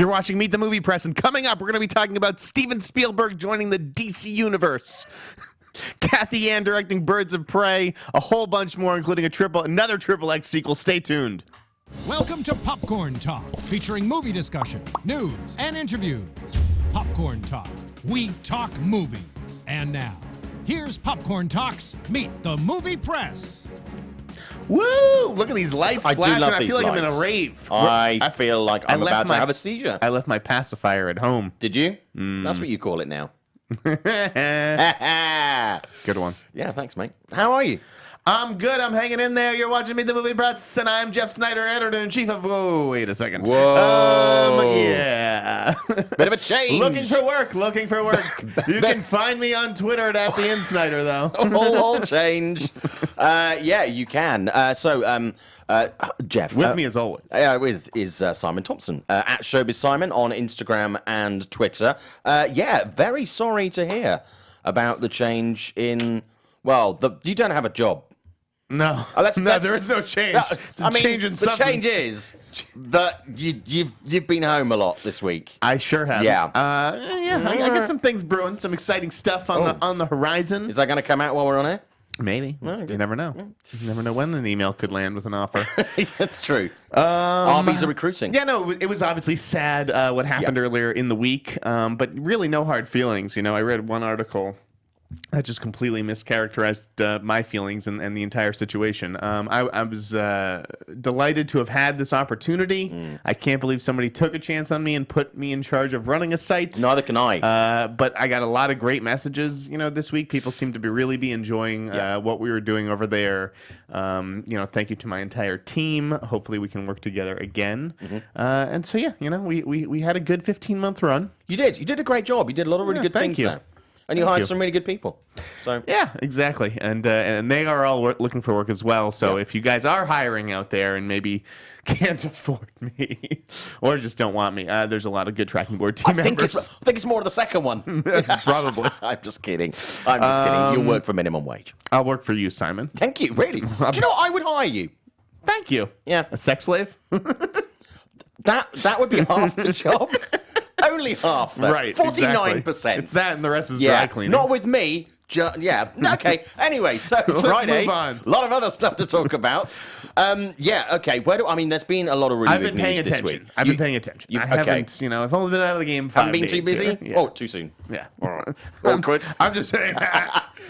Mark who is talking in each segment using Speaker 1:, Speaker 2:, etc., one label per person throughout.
Speaker 1: You're watching Meet the Movie Press, and coming up, we're going to be talking about Steven Spielberg joining the DC Universe. Kathy Ann directing Birds of Prey, a whole bunch more, including another Triple X sequel. Stay tuned.
Speaker 2: Welcome to Popcorn Talk, featuring movie discussion, news, and interviews. Popcorn Talk, we talk movies. And now, here's Popcorn Talk's Meet the Movie Press.
Speaker 1: Woo! Look at these lights
Speaker 3: I
Speaker 1: flashing.
Speaker 3: do love
Speaker 1: I
Speaker 3: these
Speaker 1: feel like I'm in
Speaker 3: lights.
Speaker 1: a rave.
Speaker 3: I feel like I'm about to have a seizure.
Speaker 1: I left my pacifier at home.
Speaker 3: Did you? That's what you call it now.
Speaker 1: Good one.
Speaker 3: Yeah, thanks, mate. How are you?
Speaker 1: I'm good. I'm hanging in there. You're watching Me the Movie Press, and I'm Jeff Snider, editor-in-chief of... Whoa, wait a second.
Speaker 3: Whoa.
Speaker 1: Yeah.
Speaker 3: Bit of a change.
Speaker 1: Looking for work. You can find me on Twitter at @TheInSnider, though.
Speaker 3: All change. Yeah, you can. Jeff.
Speaker 1: With me as always.
Speaker 3: Is Simon Thompson. At Showbiz Simon on Instagram and Twitter. Yeah, very sorry to hear about the change in... Well, you don't have a job.
Speaker 1: No. There is no change. Change in substance.
Speaker 3: The change is that you've been home a lot this week.
Speaker 1: I sure have.
Speaker 3: Yeah.
Speaker 1: I got some things brewing, some exciting stuff on the horizon.
Speaker 3: Is that going to come out while we're on air?
Speaker 1: Maybe. You never know. You never know when an email could land with an offer.
Speaker 3: That's true. Arby's are recruiting.
Speaker 1: Yeah, no, it was obviously sad what happened earlier in the week, but really no hard feelings. You know, I read one article that just completely mischaracterized my feelings and the entire situation. I was delighted to have had this opportunity. I can't believe somebody took a chance on me and put me in charge of running a site.
Speaker 3: Neither can I.
Speaker 1: But I got a lot of great messages, this week. People seem to really be enjoying what we were doing over there. Thank you to my entire team. Hopefully we can work together again. And so, we had a good 15-month run.
Speaker 3: You did. You did a great job. You did a lot of really good things there. And you hired some really good people. So
Speaker 1: yeah, exactly. And they are all looking for work as well. So if you guys are hiring out there and maybe can't afford me or just don't want me, there's a lot of good tracking board team members.
Speaker 3: I think it's more of the second one.
Speaker 1: Probably.
Speaker 3: I'm just kidding. You'll work for minimum wage.
Speaker 1: I'll work for you, Simon.
Speaker 3: Thank you. Really? Do you know what? I would hire you.
Speaker 1: Thank you.
Speaker 3: Yeah.
Speaker 1: A sex slave?
Speaker 3: That would be half the job. Only half.
Speaker 1: Right.
Speaker 3: 49%.
Speaker 1: Exactly. It's that and the rest is dry cleaning.
Speaker 3: Not with me. Okay. Anyway, so it's Friday.
Speaker 1: Move on.
Speaker 3: A lot of other stuff to talk about. Okay. There's been a lot of really good news this week.
Speaker 1: I've been paying attention. I haven't, I've only been out of the game 5 days.
Speaker 3: Haven't been too busy?
Speaker 1: Yeah.
Speaker 3: Oh, too soon.
Speaker 1: Yeah.
Speaker 3: Awkward.
Speaker 1: I'm just saying.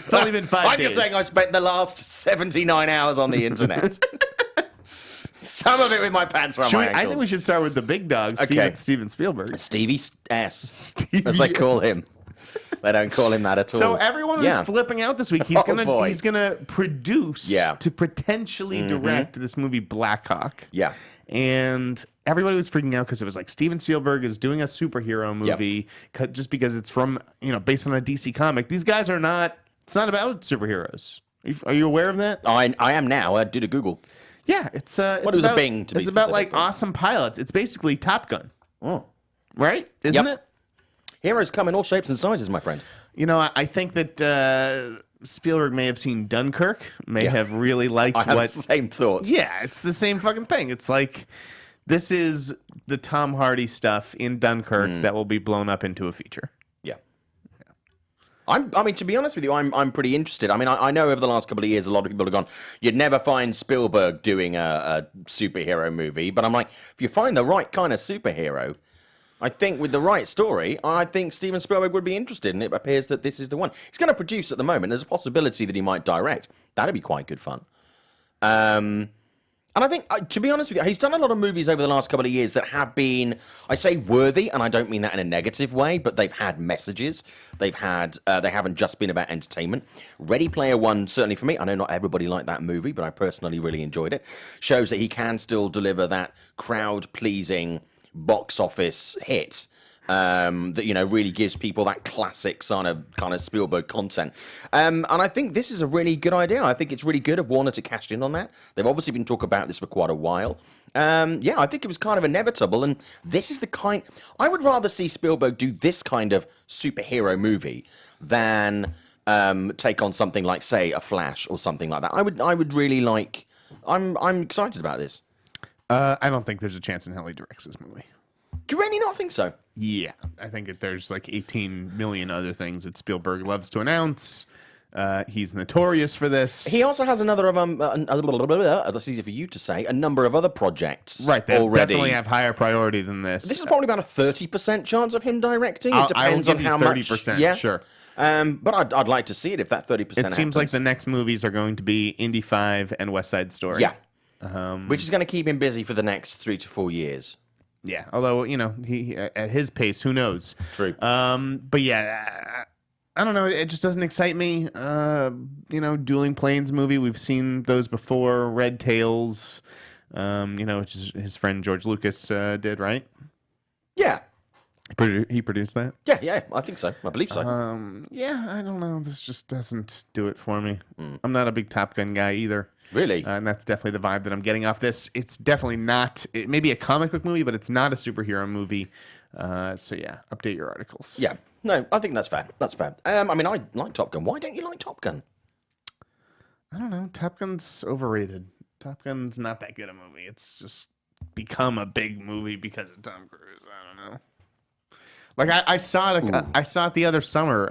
Speaker 1: It's only been 5 days.
Speaker 3: I'm just saying I spent the last 79 hours on the internet. Some of it with my pants around my ankles.
Speaker 1: I think we should start with the big dog, Steven Spielberg.
Speaker 3: Stevie S, as they call him. They don't call him that at all.
Speaker 1: So everyone was flipping out this week. He's gonna produce to potentially direct this movie BlackHawk.
Speaker 3: Yeah.
Speaker 1: And everybody was freaking out because it was like Steven Spielberg is doing a superhero movie just because it's from based on a DC comic. These guys are not. It's not about superheroes. Are you aware of that?
Speaker 3: I am now. I did a Google.
Speaker 1: Yeah, it's
Speaker 3: was a Bing to be
Speaker 1: It's about like awesome pilots. It's basically Top Gun.
Speaker 3: Oh,
Speaker 1: right? Isn't it?
Speaker 3: Heroes come in all shapes and sizes, my friend.
Speaker 1: I think that Spielberg may have seen Dunkirk, may have really liked
Speaker 3: I have the same thoughts.
Speaker 1: Yeah, it's the same fucking thing. It's like this is the Tom Hardy stuff in Dunkirk that will be blown up into a feature.
Speaker 3: To be honest with you, I'm pretty interested. I know over the last couple of years, a lot of people have gone, you'd never find Spielberg doing a superhero movie. But I'm like, if you find the right kind of superhero, I think with the right story, I think Steven Spielberg would be interested. And it appears that this is the one. He's going to produce at the moment. There's a possibility that he might direct. That'd be quite good fun. And I think, to be honest with you, he's done a lot of movies over the last couple of years that have been, I say worthy, and I don't mean that in a negative way, but they've had messages. They haven't just been about entertainment. Ready Player One, certainly for me, I know not everybody liked that movie, but I personally really enjoyed it, shows that he can still deliver that crowd-pleasing box office hit. That really gives people that classic kind of Spielberg content, and I think this is a really good idea. I think it's really good of Warner to cash in on that. They've obviously been talking about this for quite a while. I think it was kind of inevitable, and this is the kind I would rather see Spielberg do this kind of superhero movie than take on something like, say, a Flash or something like that. I would really like. I'm excited about this.
Speaker 1: I don't think there's a chance in hell he directs this movie.
Speaker 3: Do you really not think so?
Speaker 1: Yeah, I think there's like 18 million other things that Spielberg loves to announce. He's notorious for this.
Speaker 3: He also has another of that's easy for you to say. A number of other projects,
Speaker 1: right, that
Speaker 3: already
Speaker 1: definitely have higher priority than this.
Speaker 3: This is probably about a 30% chance of him directing. It depends on how
Speaker 1: 30%,
Speaker 3: much. Yeah,
Speaker 1: sure.
Speaker 3: But I'd like to see it if that 30%.
Speaker 1: It seems like the next movies are going to be Indy 5 and West Side Story.
Speaker 3: Yeah, which is going to keep him busy for the next 3 to 4 years.
Speaker 1: Yeah, although he at his pace, who knows?
Speaker 3: True.
Speaker 1: But yeah. I don't know. It just doesn't excite me. Dueling Planes movie. We've seen those before. Red Tails. Which is his friend George Lucas did, right?
Speaker 3: Yeah.
Speaker 1: He produced that.
Speaker 3: Yeah. I think so. I believe so.
Speaker 1: Yeah. I don't know. This just doesn't do it for me. I'm not a big Top Gun guy either.
Speaker 3: Really?
Speaker 1: And that's definitely the vibe that I'm getting off this. It's definitely not. It may be a comic book movie, but it's not a superhero movie. So yeah, update your articles.
Speaker 3: Yeah. No, I think that's fair. That's fair. I like Top Gun. Why don't you like Top Gun?
Speaker 1: I don't know. Top Gun's overrated. Top Gun's not that good a movie. It's just become a big movie because of Tom Cruise. I don't know. Like I saw it. I saw it the other summer.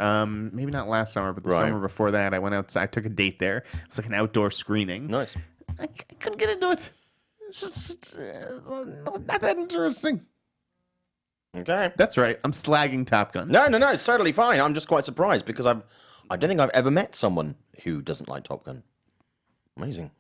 Speaker 1: Maybe not last summer, but the summer before that. I went outside. I took a date there. It was like an outdoor screening.
Speaker 3: Nice.
Speaker 1: I couldn't get into it. It's just not that interesting.
Speaker 3: Okay.
Speaker 1: That's right. I'm slagging Top Gun.
Speaker 3: No, it's totally fine. I'm just quite surprised because I don't think I've ever met someone who doesn't like Top Gun. Amazing.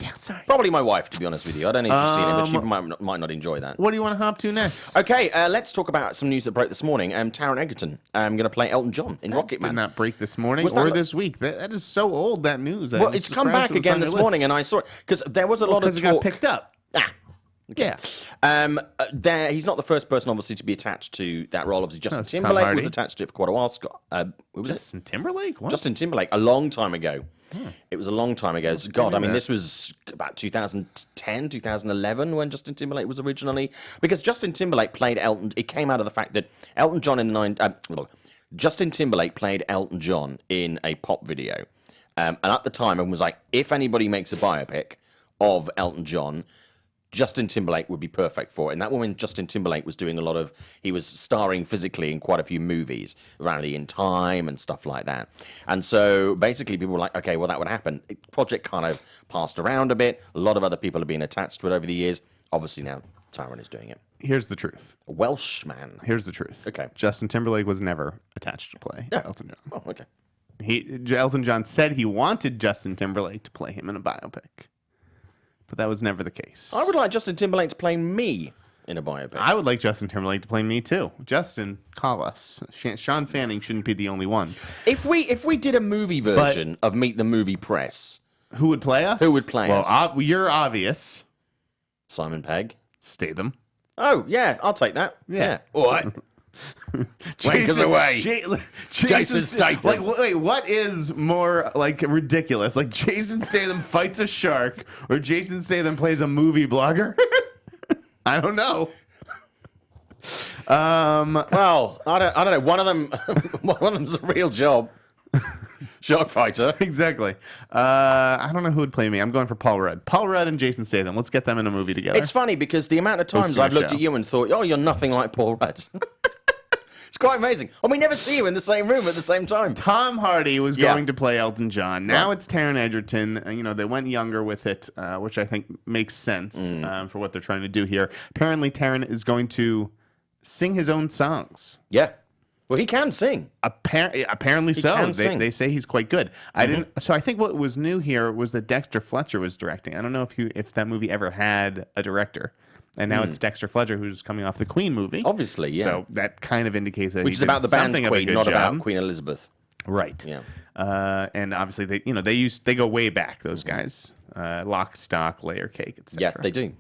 Speaker 1: Yeah, sorry.
Speaker 3: Probably my wife, to be honest with you. I don't know if you've seen it, but she might not enjoy that.
Speaker 1: What do you want to hop to next?
Speaker 3: Okay, let's talk about some news that broke this morning. Taron Egerton going to play Elton John in Rocket Man.
Speaker 1: Did not break this morning or this week. That is so old, that news.
Speaker 3: Well, it's come back again this morning, and I saw it because there was a lot of talk.
Speaker 1: Because it got picked up.
Speaker 3: Okay.
Speaker 1: Yeah.
Speaker 3: He's not the first person, obviously, to be attached to that role. Obviously, Justin Timberlake was attached to it for quite a while.
Speaker 1: Justin Timberlake? What?
Speaker 3: Justin Timberlake, a long time ago. It was a long time ago. God, I mean, this was about 2010, 2011 when Justin Timberlake was originally... Because Justin Timberlake played Elton... It came out of the fact that Elton John in the... Justin Timberlake played Elton John in a pop video. And at the time, everyone was like, if anybody makes a biopic of Elton John... Justin Timberlake would be perfect for it. And that when Justin Timberlake was doing he was starring physically in quite a few movies, Rally in Time and stuff like that. And so basically people were like, okay, well, that would happen. Project kind of passed around a bit. A lot of other people have been attached to it over the years. Obviously now Taron is doing it.
Speaker 1: Here's the truth.
Speaker 3: A Welshman.
Speaker 1: Here's the truth.
Speaker 3: Okay.
Speaker 1: Justin Timberlake was never attached to play Elton John.
Speaker 3: Oh, okay.
Speaker 1: Elton John said he wanted Justin Timberlake to play him in a biopic. But that was never the case.
Speaker 3: I would like Justin Timberlake to play me in a biopic.
Speaker 1: I would like Justin Timberlake to play me too. Justin, call us. Sean Fanning shouldn't be the only one.
Speaker 3: If we did a movie version of Meet the Movie Press,
Speaker 1: who would play us?
Speaker 3: Who would play us?
Speaker 1: Well, you're obvious.
Speaker 3: Simon Pegg.
Speaker 1: Statham.
Speaker 3: Oh yeah, I'll take that. Yeah. All right.
Speaker 1: Jason
Speaker 3: away.
Speaker 1: Jason Statham. Like, wait, what is more like ridiculous? Like Jason Statham fights a shark, or Jason Statham plays a movie blogger? I don't know.
Speaker 3: Well, I don't know. One of them's a real job. Shark fighter.
Speaker 1: Exactly. I don't know who would play me. I'm going for Paul Rudd. Paul Rudd and Jason Statham. Let's get them in a movie together.
Speaker 3: It's funny because the amount of times I've looked at you and thought, oh, you're nothing like Paul Rudd. It's quite amazing. And we never see you in the same room at the same time.
Speaker 1: Tom Hardy was going to play Elton John. Now it's Taron Egerton. They went younger with it, which I think makes sense for what they're trying to do here. Apparently, Taron is going sing his own songs.
Speaker 3: Yeah. Well, he can sing.
Speaker 1: Apparently so. They say he's quite good. So I think what was new here was that Dexter Fletcher was directing. I don't know if that movie ever had a director. And now it's Dexter Fletcher who's coming off the Queen movie.
Speaker 3: Obviously, yeah.
Speaker 1: So that kind of indicates that
Speaker 3: which is about the band's Queen, not about Queen Elizabeth.
Speaker 1: Right.
Speaker 3: Yeah.
Speaker 1: And obviously they go way back. Those guys, Lock, Stock, Layer Cake, etc.
Speaker 3: Yeah,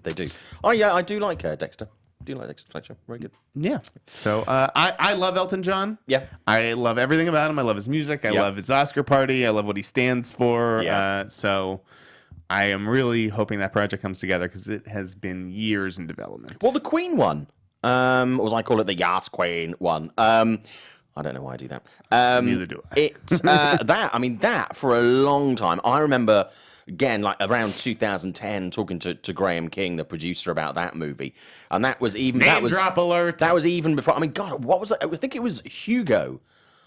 Speaker 3: they do. Oh yeah, I do like Dexter. I do like Dexter Fletcher. Very good.
Speaker 1: Yeah. So I love Elton John.
Speaker 3: Yeah.
Speaker 1: I love everything about him. I love his music. I love his Oscar party. I love what he stands for.
Speaker 3: Yeah.
Speaker 1: So I am really hoping that project comes together because it has been years in development.
Speaker 3: Well, the Queen one, or as I call it, the Yas Queen one, I don't know why I do that.
Speaker 1: Neither do I.
Speaker 3: That for a long time. I remember, again, like around 2010, talking to Graham King, the producer, about that movie, and that was even
Speaker 1: Drop alert.
Speaker 3: That was even before. I mean, God, what was it? I think it was Hugo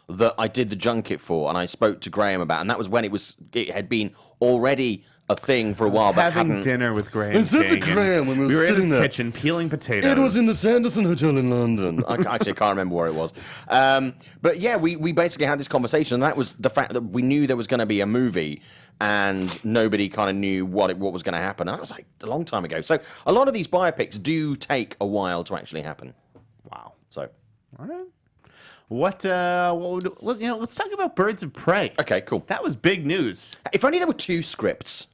Speaker 3: that I did the junket for, and I spoke to Graham about, and that was when it had been already a thing for a while, but
Speaker 1: having dinner with Graham.
Speaker 3: It's such a Graham when we were
Speaker 1: in
Speaker 3: sitting
Speaker 1: his
Speaker 3: there.
Speaker 1: kitchen peeling potatoes.
Speaker 3: It was in the Sanderson Hotel in London. I can't remember where it was. But yeah, we basically had this conversation, and that was the fact that we knew there was going to be a movie, and nobody kind of knew what was going to happen. And that was like a long time ago. So a lot of these biopics do take a while to actually happen.
Speaker 1: Wow.
Speaker 3: So,
Speaker 1: all right. Let's talk about Birds of Prey.
Speaker 3: Okay, cool.
Speaker 1: That was big news.
Speaker 3: If only there were 2 scripts.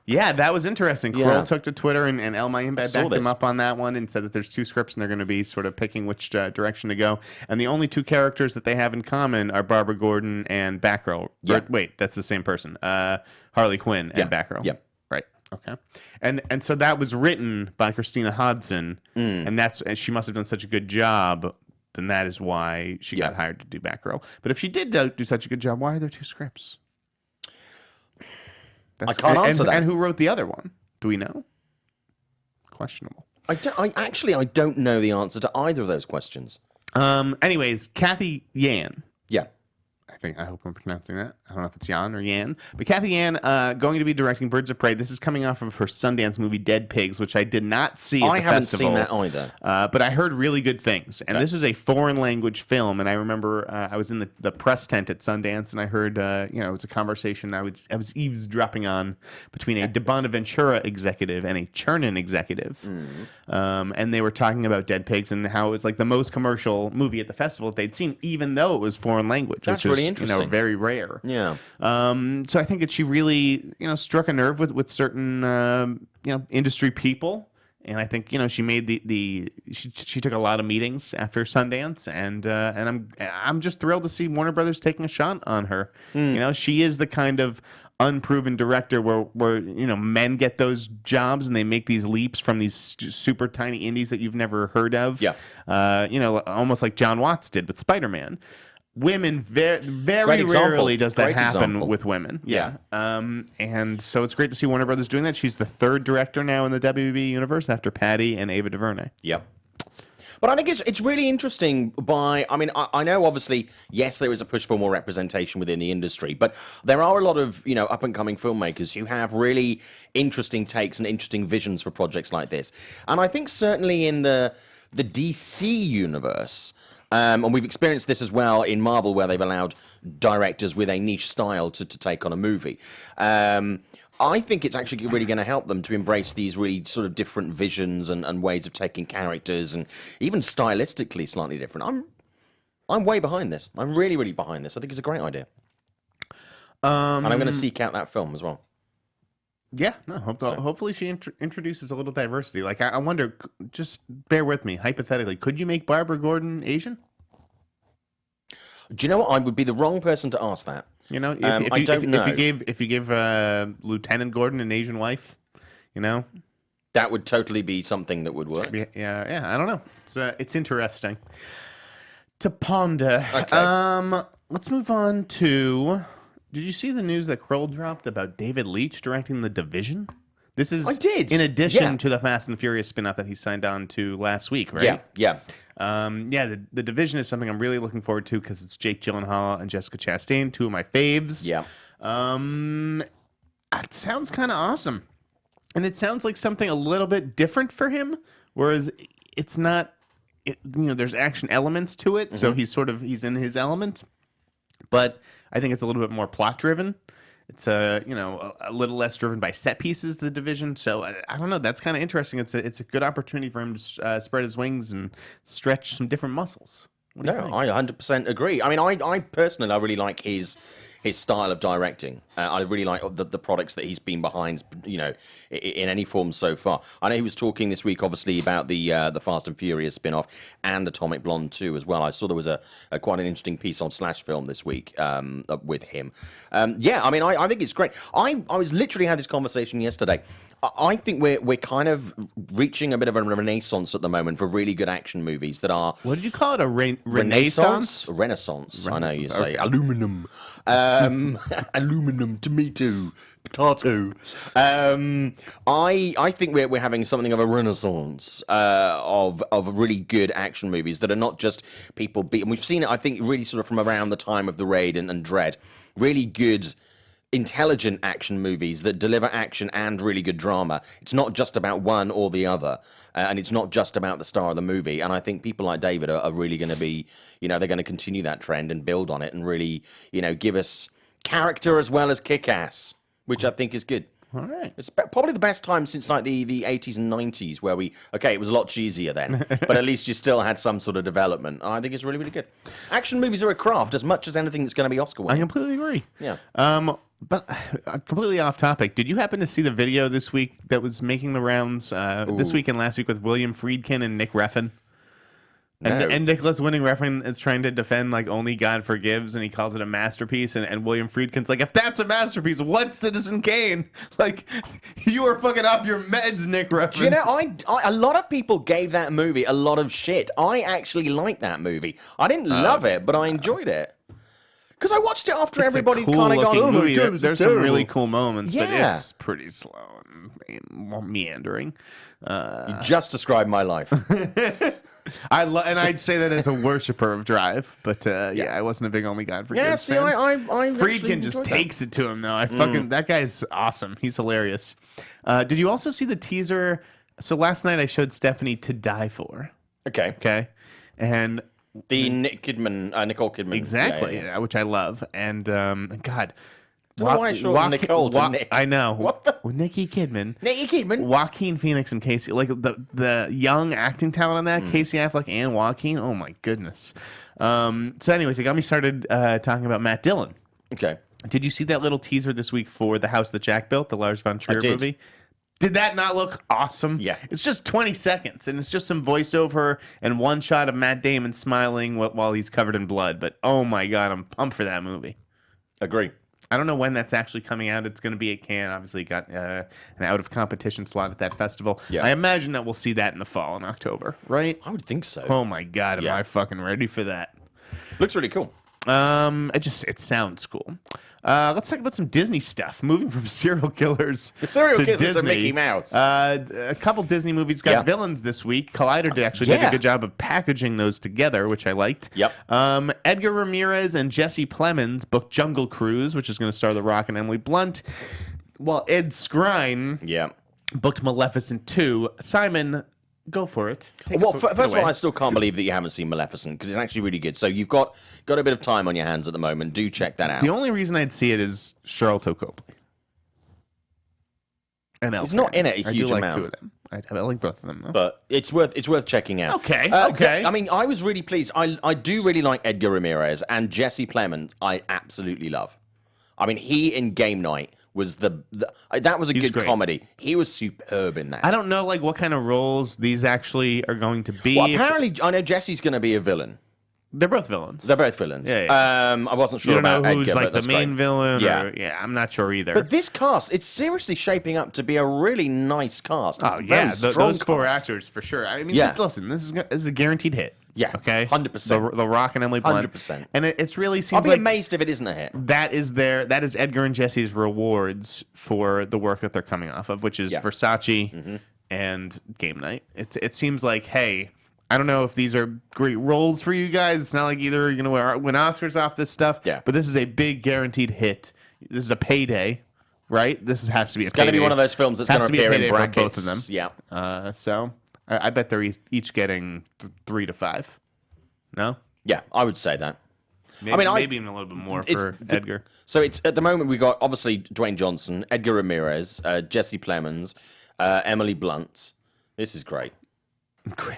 Speaker 1: Yeah, that was interesting.
Speaker 3: Yeah.
Speaker 1: Kroll took to Twitter, and El Mayimbe backed him
Speaker 3: this.
Speaker 1: up on that one and said that there's 2 scripts, and they're going to be sort of picking which direction to go. And the only 2 characters that they have in common are Barbara Gordon and Batgirl.
Speaker 3: Yeah.
Speaker 1: Wait, that's the same person. Harley Quinn and Batgirl.
Speaker 3: Yeah.
Speaker 1: Right. Okay. And so that was written by Christina Hodson, and she must have done such a good job. Then that is why she got hired to do Batgirl. But if she did do such a good job, why are there 2 scripts?
Speaker 3: I can't answer that.
Speaker 1: And who wrote the other one? Do we know? Questionable.
Speaker 3: I don't know the answer to either of those questions.
Speaker 1: Anyways, Kathy Yan.
Speaker 3: Yeah.
Speaker 1: I hope I'm pronouncing that. I don't know if it's Yan or Yan. But Kathy Yan going to be directing Birds of Prey. This is coming off of her Sundance movie Dead Pigs, which I did not see at the
Speaker 3: haven't
Speaker 1: festival.
Speaker 3: seen that either.
Speaker 1: But I heard really good things. And this was a foreign language film. And I remember I was in the press tent at Sundance, and I heard, it was a conversation I was eavesdropping on between a De Bonaventura executive and a Chernin executive. And they were talking about Dead Pigs and how it was like the most commercial movie at the festival that they'd seen, even though it was foreign language.
Speaker 3: That's
Speaker 1: which
Speaker 3: really
Speaker 1: is,
Speaker 3: interesting.
Speaker 1: Very rare.
Speaker 3: Yeah.
Speaker 1: So I think that she really, struck a nerve with certain, industry people. And I think, she made she took a lot of meetings after Sundance, and I'm just thrilled to see Warner Brothers taking a shot on her. She is the kind of unproven director where men get those jobs and they make these leaps from these super tiny indies that you've never heard of.
Speaker 3: Yeah.
Speaker 1: Almost like John Watts did with Spider-Man. Women very
Speaker 3: Great example.
Speaker 1: rarely does that
Speaker 3: Great
Speaker 1: happen
Speaker 3: example.
Speaker 1: with women.
Speaker 3: Yeah.
Speaker 1: And so it's great to see Warner Brothers doing that. She's the 3rd director now in the WB universe after Patty and Ava DuVernay.
Speaker 3: Yep. But I think it's really interesting I know obviously, yes, there is a push for more representation within the industry, but there are a lot of, up-and-coming filmmakers who have really interesting takes and interesting visions for projects like this. And I think certainly in the DC universe, and we've experienced this as well in Marvel, where they've allowed directors with a niche style to take on a movie. I think it's actually really going to help them to embrace these really sort of different visions and ways of taking characters, and even stylistically slightly different. I'm way behind this. I'm really, really behind this. I think it's a great idea. And I'm going to seek out that film as well.
Speaker 1: Yeah, no. Hopefully she introduces a little diversity. Like I wonder, just bear with me. Hypothetically, could you make Barbara Gordon Asian?
Speaker 3: Do you know what? I would be the wrong person to ask that.
Speaker 1: If you give Lieutenant Gordon an Asian wife,
Speaker 3: that would totally be something that would work.
Speaker 1: Yeah. I don't know. It's interesting to ponder.
Speaker 3: Okay.
Speaker 1: Let's move on to. Did you see the news that Kroll dropped about David Leitch directing The Division? This is
Speaker 3: I did.
Speaker 1: In addition to the Fast and the Furious spinoff that he signed on to last week, right?
Speaker 3: Yeah.
Speaker 1: The Division is something I'm really looking forward to because it's Jake Gyllenhaal and Jessica Chastain, 2 of my faves.
Speaker 3: Yeah.
Speaker 1: It sounds kind of awesome. And it sounds like something a little bit different for him, whereas it's not, there's action elements to it, so he's in his element. But I think it's a little bit more plot-driven. It's a little less driven by set pieces, The Division. So I don't know. That's kind of interesting. It's a good opportunity for him to spread his wings and stretch some different muscles.
Speaker 3: No, I 100% agree. I mean, I personally, I really like his style of directing. I really like the products that he's been behind, in any form so far. I know he was talking this week, obviously, about the Fast and Furious spin-off and Atomic Blonde 2 as well. I saw there was a quite an interesting piece on Slash Film this week with him. I think it's great. I was literally had this conversation yesterday. I think we're kind of reaching a bit of a renaissance at the moment for really good action movies that are.
Speaker 1: What did you call it? A renaissance?
Speaker 3: Renaissance. I know you say
Speaker 1: Okay.
Speaker 3: aluminum, aluminum, tomato, potato. I think we're having something of a renaissance of really good action movies that are not just people beat. And we've seen it, I think, really sort of from around the time of The Raid and Dread. Really good, intelligent action movies that deliver action and really good drama. It's not just about one or the other, and it's not just about the star of the movie. And I think people like David are really going to be, they're going to continue that trend and build on it and really, give us character as well as kick-ass, which I think is good.
Speaker 1: All right.
Speaker 3: It's probably the best time since like the 80s and 90s where it was a lot cheesier then, but at least you still had some sort of development. I think it's really, really good. Action movies are a craft as much as anything that's going to be Oscar
Speaker 1: I
Speaker 3: winning.
Speaker 1: completely agree.
Speaker 3: Yeah.
Speaker 1: But completely off topic. Did you happen to see the video this week that was making the rounds this week and last week with William Friedkin and Nick Refn? And Nicholas Winding Refn is trying to defend like Only God Forgives, and he calls it a masterpiece. And William Friedkin's like, if that's a masterpiece, what's Citizen Kane? Like, you are fucking off your meds, Nick Refn.
Speaker 3: Do you know, I a lot of people gave that movie a lot of shit. I actually liked that movie. I didn't love it, but I enjoyed it. Because I watched it after everybody kind of gone, oh my God, this
Speaker 1: There's
Speaker 3: is
Speaker 1: some
Speaker 3: terrible.
Speaker 1: really cool moments, but
Speaker 3: Yeah.
Speaker 1: it's pretty slow and meandering.
Speaker 3: You just described my life.
Speaker 1: And I'd say that as a worshiper of Drive, but I wasn't a big Only God Forgives
Speaker 3: Yeah, see,
Speaker 1: fan.
Speaker 3: I
Speaker 1: Friedkin just takes it to him, though. That guy's awesome. He's hilarious. Did you also see the teaser? So last night I showed Stephanie To Die For.
Speaker 3: Okay.
Speaker 1: And
Speaker 3: The Nicole Kidman.
Speaker 1: exactly,
Speaker 3: Yeah.
Speaker 1: which I love. And God,
Speaker 3: Don't know why I shortened Nicole to Nick.
Speaker 1: I know.
Speaker 3: What the?
Speaker 1: Nikki Kidman.
Speaker 3: Nicole Kidman.
Speaker 1: Joaquin Phoenix and Casey, like the young acting talent on that, Casey Affleck and Joaquin. Oh my goodness. So anyways, it got me started talking about Matt Dillon.
Speaker 3: Okay.
Speaker 1: Did you see that little teaser this week for The House That Jack Built, the Lars von Trier
Speaker 3: did.
Speaker 1: movie? Did that not look awesome?
Speaker 3: Yeah.
Speaker 1: It's just 20 seconds, and it's just some voiceover and one shot of Matt Damon smiling while he's covered in blood. But oh my God, I'm pumped for that movie.
Speaker 3: Agree.
Speaker 1: I don't know when that's actually coming out. It's going to be at Cannes. Obviously, got an out-of-competition slot at that festival.
Speaker 3: Yeah.
Speaker 1: I imagine that we'll see that in the fall in October, right?
Speaker 3: I would think so.
Speaker 1: Oh my God, am
Speaker 3: Yeah.
Speaker 1: I fucking ready for that?
Speaker 3: Looks really cool.
Speaker 1: It sounds cool. Let's talk about some Disney stuff. Moving from serial killers
Speaker 3: The serial
Speaker 1: to
Speaker 3: killers
Speaker 1: Disney.
Speaker 3: are Mickey Mouse.
Speaker 1: A couple Disney movies got
Speaker 3: Yeah.
Speaker 1: villains this week. Collider did did a
Speaker 3: Yeah.
Speaker 1: good job of packaging those together, which I liked.
Speaker 3: Yep.
Speaker 1: Edgar Ramirez and Jesse Plemons booked Jungle Cruise, which is going to star The Rock and Emily Blunt, while Ed Skrein
Speaker 3: Yeah.
Speaker 1: booked Maleficent 2. Simon, go for it.
Speaker 3: Well, first of all, I still can't believe that you haven't seen Maleficent because it's actually really good. So you've got a bit of time on your hands at the moment. Do check that out.
Speaker 1: The only reason I'd see it is Charlton Copley. And
Speaker 3: He's not in it a
Speaker 1: I
Speaker 3: huge
Speaker 1: do like
Speaker 3: amount.
Speaker 1: two of them. I like both of them, though.
Speaker 3: But it's worth checking out.
Speaker 1: Okay,
Speaker 3: Yeah,
Speaker 1: okay.
Speaker 3: I mean, I was really pleased. I do really like Edgar Ramirez and Jesse Plemons. I absolutely love. I mean, he in Game Night was that was a good
Speaker 1: great.
Speaker 3: comedy. He was superb in that.
Speaker 1: I don't know what kind of roles these actually are going to be.
Speaker 3: Well, apparently, I know Jesse's going to be a villain.
Speaker 1: They're both villains.
Speaker 3: They're both villains.
Speaker 1: Yeah.
Speaker 3: I wasn't
Speaker 1: You
Speaker 3: sure
Speaker 1: don't know
Speaker 3: about
Speaker 1: who's
Speaker 3: Edgar,
Speaker 1: like
Speaker 3: but
Speaker 1: the
Speaker 3: that's
Speaker 1: main
Speaker 3: great.
Speaker 1: villain.
Speaker 3: Yeah.
Speaker 1: I'm not sure either.
Speaker 3: But this cast, it's seriously shaping up to be a really nice cast.
Speaker 1: oh
Speaker 3: Very
Speaker 1: yeah,
Speaker 3: strong
Speaker 1: those four
Speaker 3: cast.
Speaker 1: actors for sure. I mean,
Speaker 3: Yeah.
Speaker 1: listen, this is a guaranteed hit.
Speaker 3: Yeah,
Speaker 1: Okay.
Speaker 3: 100%.
Speaker 1: The Rock and Emily Blunt.
Speaker 3: 100%.
Speaker 1: And it's really
Speaker 3: I'll
Speaker 1: seems
Speaker 3: be
Speaker 1: like
Speaker 3: amazed if it isn't a hit.
Speaker 1: that is Edgar and Jesse's rewards for the work that they're coming off of, which is
Speaker 3: Yeah.
Speaker 1: Versace and Game Night. It seems like, hey, I don't know if these are great roles for you guys. It's not like either you're going to win Oscars off this stuff,
Speaker 3: Yeah.
Speaker 1: but this is a big guaranteed hit. This is a payday, right? This has to be a
Speaker 3: It's going
Speaker 1: payday.
Speaker 3: to be one of those films that's
Speaker 1: Has
Speaker 3: going
Speaker 1: to
Speaker 3: to
Speaker 1: be a
Speaker 3: appear in
Speaker 1: payday for
Speaker 3: brackets.
Speaker 1: both of them.
Speaker 3: Yeah.
Speaker 1: So I bet they're each getting 3 to 5. No?
Speaker 3: Yeah, I would say that.
Speaker 1: Maybe,
Speaker 3: I mean,
Speaker 1: maybe even a little bit more
Speaker 3: it's
Speaker 1: for
Speaker 3: the-
Speaker 1: Edgar.
Speaker 3: So it's at the moment we got obviously Dwayne Johnson, Edgar Ramirez, Jesse Plemons, Emily Blunt. This is great.
Speaker 1: Great.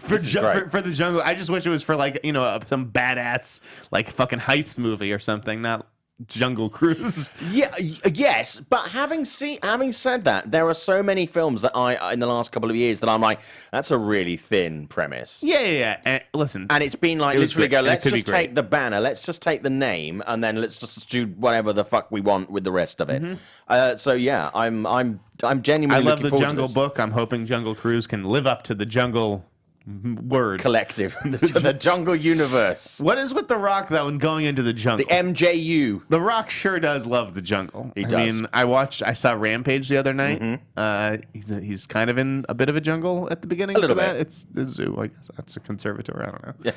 Speaker 3: This is great.
Speaker 1: For the jungle, I just wish it was for some badass fucking heist movie or something. Not Jungle Cruise.
Speaker 3: Yes, but having said that, there are so many films that I in the last couple of years that I'm like, that's a really thin premise.
Speaker 1: Yeah. And listen,
Speaker 3: And it's been like
Speaker 1: It was
Speaker 3: literally
Speaker 1: great.
Speaker 3: go,
Speaker 1: And it
Speaker 3: let's
Speaker 1: could be
Speaker 3: just
Speaker 1: great.
Speaker 3: take the banner, let's just take the name, and then let's just do whatever the fuck we want with the rest of it. So yeah, I'm genuinely
Speaker 1: I love
Speaker 3: looking
Speaker 1: the
Speaker 3: forward to
Speaker 1: Jungle
Speaker 3: this.
Speaker 1: Book. I'm hoping Jungle Cruise can live up to the Jungle word.
Speaker 3: Collective, the Jungle Universe,
Speaker 1: What is with The Rock, though, and going into the jungle?
Speaker 3: the MJU.
Speaker 1: The Rock sure does love the jungle.
Speaker 3: He
Speaker 1: I
Speaker 3: does.
Speaker 1: mean, I saw Rampage the other night. He's kind of in a bit of a jungle at the beginning.
Speaker 3: A little
Speaker 1: for that.
Speaker 3: bit.
Speaker 1: It's a zoo, I guess. That's a conservatory. I don't know.
Speaker 3: Yeah.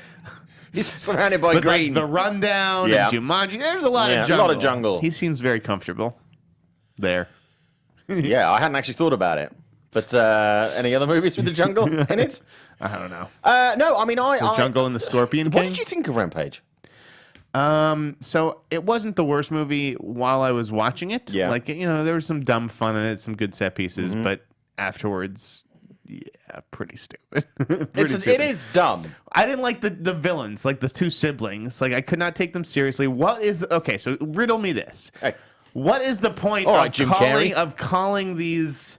Speaker 3: He's surrounded by
Speaker 1: But
Speaker 3: green.
Speaker 1: like the Rundown
Speaker 3: Yeah.
Speaker 1: and Jumanji, there's a lot
Speaker 3: Yeah,
Speaker 1: of
Speaker 3: a
Speaker 1: jungle.
Speaker 3: lot of jungle.
Speaker 1: He seems very comfortable there.
Speaker 3: Yeah, I hadn't actually thought about it. But any other movies with the jungle in it?
Speaker 1: I don't know.
Speaker 3: No, I mean,
Speaker 1: The Jungle and the Scorpion
Speaker 3: What
Speaker 1: King.
Speaker 3: did you think of Rampage?
Speaker 1: So it wasn't the worst movie while I was watching it.
Speaker 3: Yeah.
Speaker 1: Like, there was some dumb fun in it, some good set pieces, but afterwards, pretty stupid.
Speaker 3: It is dumb.
Speaker 1: I didn't like the villains, like the two siblings. Like, I could not take them seriously. Okay, so riddle me this.
Speaker 3: Hey.
Speaker 1: What is the point
Speaker 3: All right, Jim Carrey.
Speaker 1: of calling these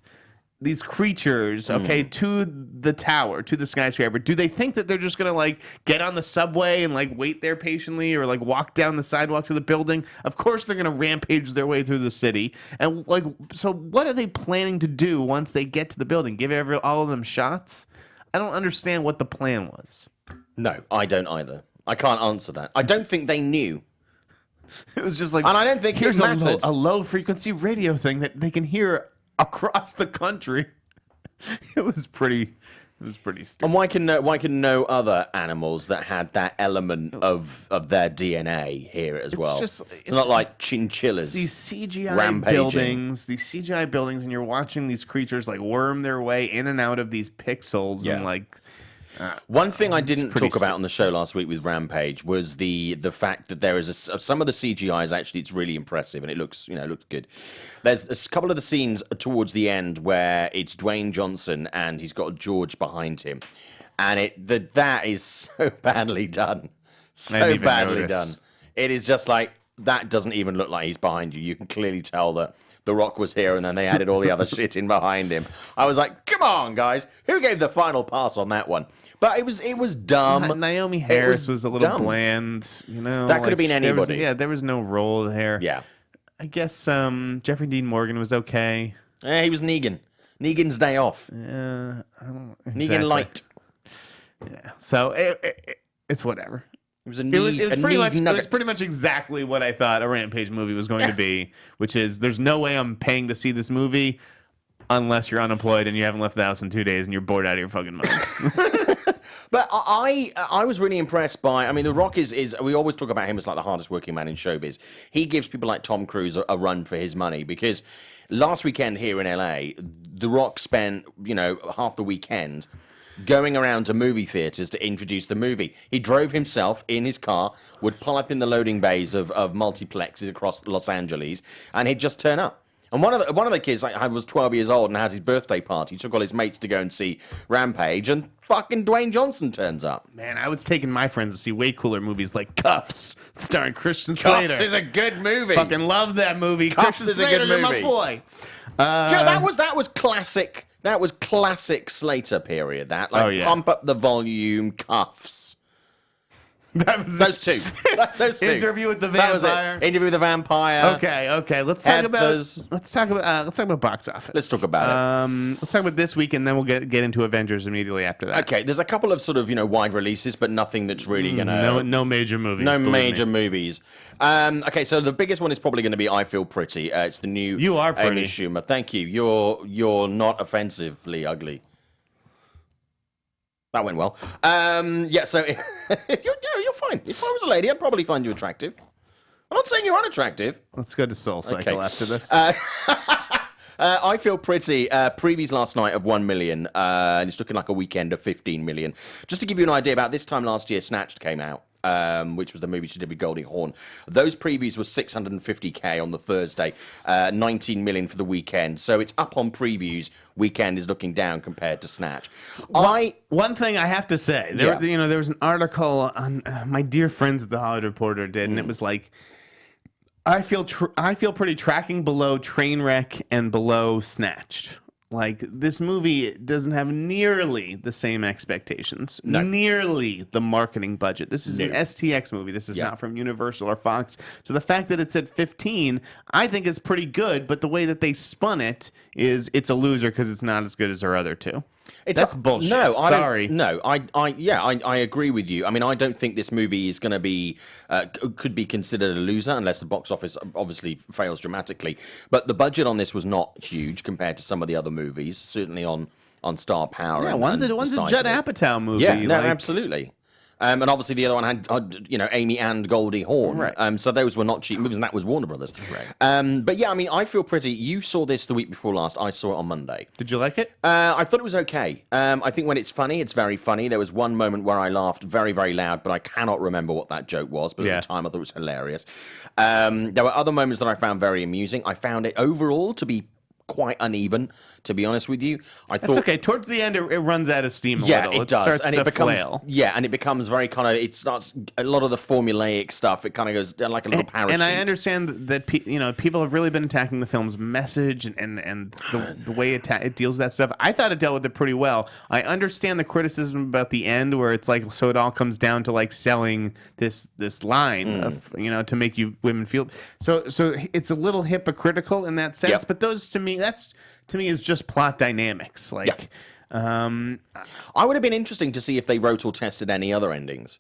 Speaker 1: creatures, okay, to the tower, to the skyscraper? Do they think that they're just gonna like get on the subway and like wait there patiently, or like walk down the sidewalk to the building? Of course they're gonna rampage their way through the city. And like, so what are they planning to do once they get to the building? Give all of them shots? I don't understand what the plan was.
Speaker 3: No, I don't either. I can't answer that. I don't think they knew.
Speaker 1: It was just like,
Speaker 3: And I don't think it
Speaker 1: here's
Speaker 3: mattered.
Speaker 1: a low frequency radio thing that they can hear across the country. It was pretty stupid.
Speaker 3: And why can no other animals that had that element of their DNA hear it as well? It's not like chinchillas.
Speaker 1: These CGI
Speaker 3: rampaging.
Speaker 1: buildings, and you're watching these creatures like worm their way in and out of these pixels,
Speaker 3: Yeah.
Speaker 1: and like.
Speaker 3: One thing I didn't
Speaker 1: pretty
Speaker 3: talk about on the show last week with Rampage was the fact that there is some of the CGI is actually, it's really impressive and it looks good. There's a couple of the scenes towards the end where it's Dwayne Johnson and he's got George behind him, and that is so badly done, so badly done. It is just like, that doesn't even look like he's behind you. You can clearly tell that The Rock was here, and then they added all the other shit in behind him. I was like, come on, guys. Who gave the final pass on that one? But it was dumb.
Speaker 1: Naomi Harris was a little
Speaker 3: dumb.
Speaker 1: bland,
Speaker 3: That could have been anybody.
Speaker 1: There was no role there.
Speaker 3: Yeah.
Speaker 1: I guess Jeffrey Dean Morgan was okay.
Speaker 3: He was Negan. Negan's day off.
Speaker 1: I don't
Speaker 3: Negan
Speaker 1: exactly.
Speaker 3: light.
Speaker 1: Yeah. So it's whatever.
Speaker 3: It was a
Speaker 1: It was pretty
Speaker 3: nugget.
Speaker 1: much exactly what I thought a Rampage movie was going to be, which is, there's no way I'm paying to see this movie unless you're unemployed and you haven't left the house in 2 days and you're bored out of your fucking mind.
Speaker 3: But I was really impressed by, I mean, The Rock is we always talk about him as like the hardest working man in showbiz. He gives people like Tom Cruise a run for his money, because last weekend here in LA, The Rock spent, half the weekend going around to movie theaters to introduce the movie. He drove himself in his car, would pull up in the loading bays of multiplexes across Los Angeles, and he'd just turn up. And one of the kids was 12 years old and had his birthday party. He took all his mates to go and see Rampage, and fucking Dwayne Johnson turns up.
Speaker 1: Man, I was taking my friends to see way cooler movies like Cuffs, starring Kristian Snider.
Speaker 3: Cuffs is a good movie.
Speaker 1: Fucking love that movie.
Speaker 3: Cuffs
Speaker 1: Kristian
Speaker 3: is a good
Speaker 1: Snider, you're my
Speaker 3: movie.
Speaker 1: boy.
Speaker 3: That was classic. That was classic Slater period. That pump up the volume, Cuffs.
Speaker 1: That was
Speaker 3: Those two. Those two.
Speaker 1: Interview with the
Speaker 3: That was it.
Speaker 1: Vampire.
Speaker 3: Interview with the Vampire.
Speaker 1: Okay. Let's talk
Speaker 3: Heathers.
Speaker 1: about box office.
Speaker 3: Let's talk about
Speaker 1: it. Let's talk about this week, and then we'll get into Avengers immediately after that.
Speaker 3: Okay, there's a couple of sort of wide releases, but nothing that's really gonna.
Speaker 1: No major movies.
Speaker 3: No
Speaker 1: believe
Speaker 3: major
Speaker 1: me.
Speaker 3: movies. Okay, so the biggest one is probably going to be I Feel Pretty. It's the new
Speaker 1: You are pretty.
Speaker 3: Amy Schumer. Thank you. You're not offensively ugly. That went well. Yeah, so you're fine. If I was a lady, I'd probably find you attractive. I'm not saying you're unattractive.
Speaker 1: Let's go to Soul Cycle
Speaker 3: Okay.
Speaker 1: after this.
Speaker 3: I Feel Pretty, previews last night of 1 million, and it's looking like a weekend of 15 million. Just to give you an idea, about this time last year, Snatched came out, which was the movie she did with Goldie Hawn. Those previews were 650K on the Thursday, 19 million for the weekend. So it's up on previews. Weekend is looking down compared to Snatch.
Speaker 1: One thing I have to say, there was an article on my dear friends at the Hollywood Reporter did, and it was like, I feel pretty tracking below Trainwreck and below Snatched. Like, this movie doesn't have nearly the same expectations, nearly the marketing budget. This is an STX movie. This is not from Universal or Fox. So the fact that it's at 15, I think is pretty good, but the way that they spun it is it's a loser because it's not as good as our other two. That's bullshit.
Speaker 3: No,
Speaker 1: Sorry.
Speaker 3: I agree with you. I mean, I don't think this movie is going to be could be considered a loser unless the box office obviously fails dramatically. But the budget on this was not huge compared to some of the other movies, certainly on Star Power.
Speaker 1: Yeah, one's a Judd Apatow movie.
Speaker 3: Yeah, no, absolutely. And obviously the other one had, Amy and Goldie Hawn.
Speaker 1: Right.
Speaker 3: So those were not cheap movies, and that was Warner Brothers.
Speaker 1: Right.
Speaker 3: But yeah, I mean, I feel pretty. You saw this the week before last. I saw it on Monday.
Speaker 1: Did you like it?
Speaker 3: I thought it was okay. I think when it's funny, it's very funny. There was one moment where I laughed very, very loud, but I cannot remember what that joke was. But at the time, I thought it was hilarious. There were other moments that I found very amusing. I found it overall to be quite uneven, to be honest with you.
Speaker 1: That's okay. Towards the end, it runs out of steam a little.
Speaker 3: It does.
Speaker 1: Starts
Speaker 3: And
Speaker 1: to
Speaker 3: it becomes
Speaker 1: flail.
Speaker 3: Yeah, and it becomes very kind of, it starts, a lot of the formulaic stuff, it kind of goes down like a little parachute.
Speaker 1: And I understand that people have really been attacking the film's message and the way it deals with that stuff. I thought it dealt with it pretty well. I understand the criticism about the end where it's like, so it all comes down to like selling this line of, to make you women feel. So it's a little hypocritical in that sense, but those to me is just plot dynamics. Like,
Speaker 3: I would have been interesting to see if they wrote or tested any other endings.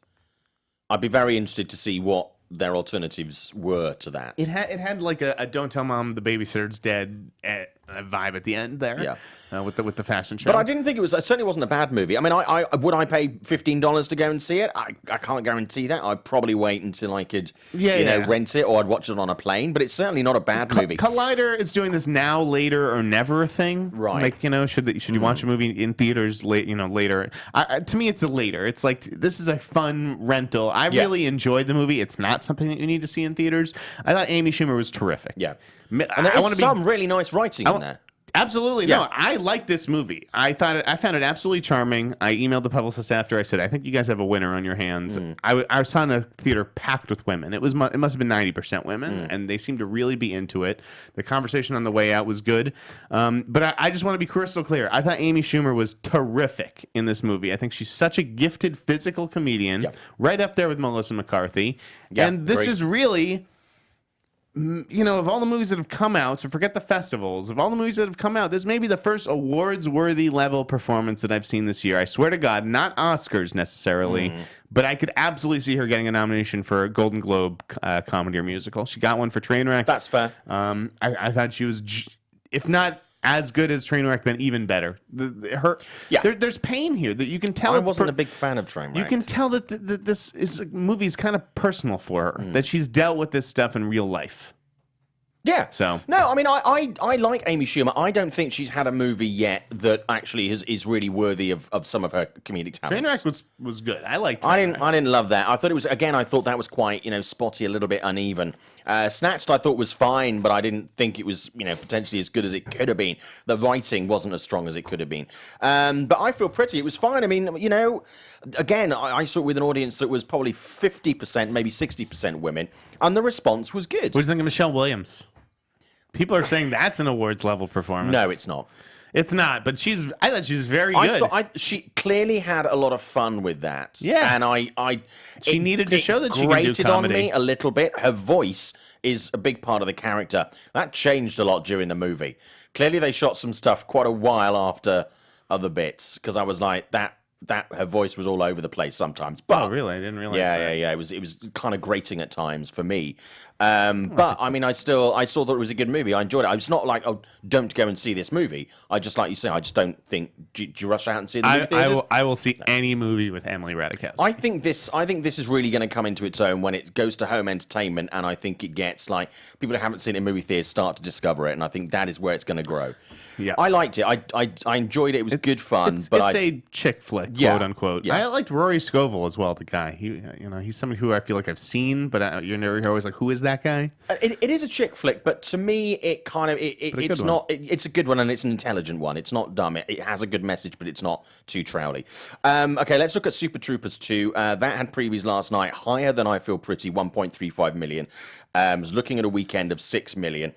Speaker 3: I'd be very interested to see what their alternatives were to that.
Speaker 1: It had like a "Don't tell mom the babysitter's dead" vibe at the end there. With the fashion show.
Speaker 3: But I didn't think it certainly wasn't a bad movie. I mean, would I pay $15 to go and see it? I can't guarantee that. I'd probably wait until I could rent it, or I'd watch it on a plane. But it's certainly not a bad movie.
Speaker 1: Collider is doing this now, later, or never thing.
Speaker 3: Right.
Speaker 1: Like, should you watch a movie in theaters later? To me, it's a later. It's like, this is a fun rental. I really enjoyed the movie. It's not something that you need to see in theaters. I thought Amy Schumer was terrific.
Speaker 3: Yeah. And there is some really nice writing in there.
Speaker 1: Absolutely. No, I like this movie. I found it absolutely charming. I emailed the publicist after. I said, I think you guys have a winner on your hands. I saw in a theater packed with women. It must have been 90% women, and they seemed to really be into it. The conversation on the way out was good. But I just want to be crystal clear. I thought Amy Schumer was terrific in this movie. I think she's such a gifted physical comedian, right up there with Melissa McCarthy. And this is really... of all the movies that have come out, so forget the festivals, of all the movies that have come out, this may be the first awards-worthy level performance that I've seen this year. I swear to God, not Oscars necessarily, but I could absolutely see her getting a nomination for a Golden Globe comedy or musical. She got one for Trainwreck.
Speaker 3: That's fair.
Speaker 1: I thought she was, if not as good as Trainwreck, then even better. There's pain here that you can tell.
Speaker 3: I wasn't a big fan of Trainwreck.
Speaker 1: You can tell that this movie is kind of personal for her, that she's dealt with this stuff in real life.
Speaker 3: Yeah.
Speaker 1: So
Speaker 3: no, I mean, I like Amy Schumer. I don't think she's had a movie yet that actually is really worthy of some of her comedic talents.
Speaker 1: Trainwreck was good. I liked it.
Speaker 3: I didn't love that. I thought it was, again, I thought that was quite, spotty, a little bit uneven. Snatched I thought was fine, but I didn't think it was, potentially as good as it could have been. The writing wasn't as strong as it could have been. But I feel pretty. It was fine. I mean, again, I saw it with an audience that was probably 50%, maybe 60% women, and the response was good.
Speaker 1: What do you think of Michelle Williams? People are saying that's an awards level performance.
Speaker 3: No, it's not.
Speaker 1: It's not, but I thought she was very good.
Speaker 3: She clearly had a lot of fun with that.
Speaker 1: Yeah.
Speaker 3: And
Speaker 1: she needed to show that she could do
Speaker 3: grated
Speaker 1: comedy.
Speaker 3: on me a little bit. Her voice is a big part of the character. That changed a lot during the movie. Clearly they shot some stuff quite a while after other bits, because I was like, that her voice was all over the place sometimes. But,
Speaker 1: really? I didn't realize that.
Speaker 3: Yeah. It was kind of grating at times for me. But I mean, I still thought it was a good movie. I enjoyed it. It's not like, don't go and see this movie. I just, like you say, I just don't think. Do you rush out and see the movie theaters?
Speaker 1: I will see any movie with Emily Ratajkowski.
Speaker 3: I think this is really going to come into its own when it goes to home entertainment, and I think it gets like people who haven't seen it in movie theaters start to discover it, and I think that is where it's going to grow.
Speaker 1: Yeah,
Speaker 3: I liked it. I enjoyed it. It was good fun.
Speaker 1: It's a chick flick.
Speaker 3: Yeah.
Speaker 1: quote unquote.
Speaker 3: Yeah.
Speaker 1: I liked Rory Scovel as well. The guy, he's somebody who I feel like I've seen, but you're always like, who is that guy?
Speaker 3: It is a chick flick, but to me, it kind of it's not. It's a good one and it's an intelligent one. It's not dumb. It has a good message, but it's not too trouty. Okay, let's look at Super Troopers 2. That had previews last night, higher than I Feel Pretty, 1.35 million. Was looking at a weekend of 6 million.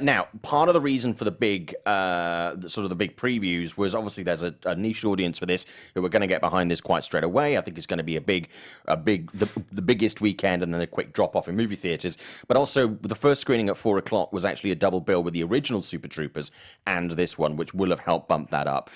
Speaker 3: Now, part of the reason for the big previews was obviously there's a niche audience for this who are going to get behind this quite straight away. I think it's going to be the biggest weekend and then a quick drop off in movie theaters. But also the first screening at 4:00 was actually a double bill with the original Super Troopers and this one, which will have helped bump that up.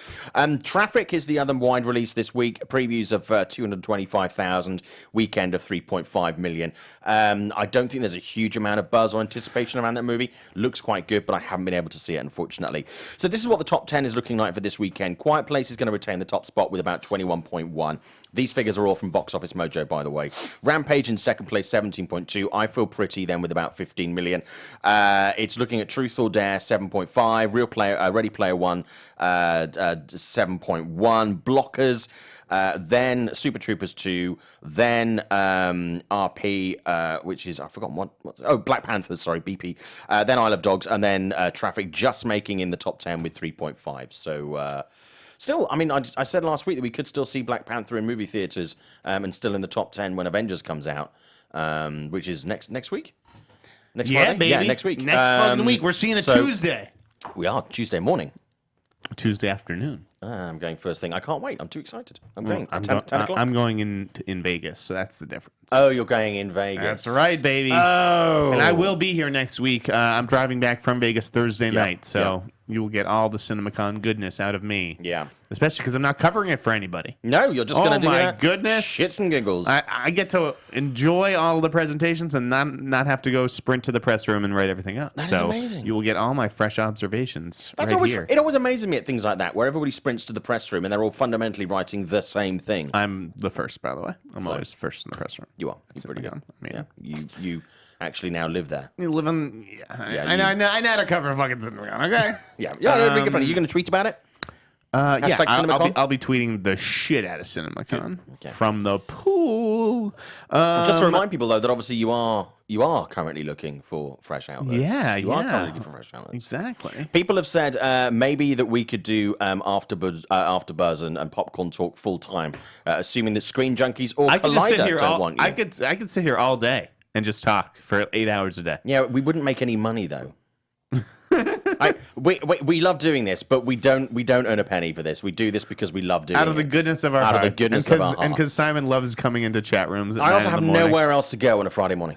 Speaker 3: Traffic is the other wide release this week. Previews of 225,000, weekend of 3.5 million. I don't think there's a huge amount of buzz or anticipation around that movie. Looks quite good, but I haven't been able to see it, unfortunately. So this is what the top 10 is looking like for this weekend. Quiet Place is going to retain the top spot with about 21.1. These figures are all from Box Office Mojo, by the way. Rampage in second place, 17.2. I Feel Pretty then with about 15 million. It's looking at Truth or Dare, 7.5. Ready Player One, 7.1. Blockers. Then Super Troopers 2, then RP, which is, I've forgotten what Black Panthers, sorry, BP, then Isle of Dogs, and then Traffic just making in the top 10 with 3.5. So, still, I mean, I said last week that we could still see Black Panther in movie theaters and still in the top 10 when Avengers comes out, which is next week? Next Friday?
Speaker 1: Baby.
Speaker 3: Yeah, next week.
Speaker 1: Next fucking week. We're seeing it Tuesday.
Speaker 3: We are, Tuesday morning.
Speaker 1: Tuesday afternoon.
Speaker 3: I'm going first thing. I can't wait. I'm too excited. I'm going.
Speaker 1: I'm
Speaker 3: 10 o'clock.
Speaker 1: I'm going in Vegas, so that's the difference.
Speaker 3: Oh, you're going in Vegas.
Speaker 1: That's right, baby.
Speaker 3: Oh.
Speaker 1: And I will be here next week. I'm driving back from Vegas Thursday night, so you will get all the CinemaCon goodness out of me.
Speaker 3: Yeah.
Speaker 1: Especially because I'm not covering it for anybody.
Speaker 3: No, you're just going to do
Speaker 1: my goodness.
Speaker 3: Shits and giggles.
Speaker 1: I get to enjoy all the presentations and not have to go sprint to the press room and write everything up.
Speaker 3: That is amazing.
Speaker 1: You will get all my fresh observations
Speaker 3: That's
Speaker 1: right
Speaker 3: always
Speaker 1: here.
Speaker 3: It always amazes me at things like that, where everybody sprints to the press room and they're all fundamentally writing the same thing.
Speaker 1: I'm the first, by the way. I'm always first in the press room.
Speaker 3: You are. You're pretty good.
Speaker 1: I mean,
Speaker 3: Yeah. You actually now live there.
Speaker 1: You live in...
Speaker 3: Yeah,
Speaker 1: I know how to cover fucking CinemaCon, okay?
Speaker 3: Yeah. Yeah, it'll be good fun. Are you going to tweet about it?
Speaker 1: Yeah,
Speaker 3: CinemaCon?
Speaker 1: I'll be tweeting the shit out of CinemaCon from the pool.
Speaker 3: Just to remind people, though, that obviously you are currently looking for fresh outlets.
Speaker 1: Yeah,
Speaker 3: you are currently looking for fresh outlets.
Speaker 1: Exactly.
Speaker 3: People have said maybe that we could do AfterBuzz and Popcorn Talk full time, assuming that Screen Junkies or Collider don't want you.
Speaker 1: I could sit here all day and just talk for 8 hours a day.
Speaker 3: Yeah, we wouldn't make any money though. We love doing this, but we don't earn a penny for this. We do this because we love doing it.
Speaker 1: Out of the goodness of our hearts.
Speaker 3: Out of the goodness of our hearts.
Speaker 1: And because Simon loves coming into chat rooms at
Speaker 3: I also
Speaker 1: 9
Speaker 3: have
Speaker 1: in the morning.
Speaker 3: nowhere else to go on a Friday morning.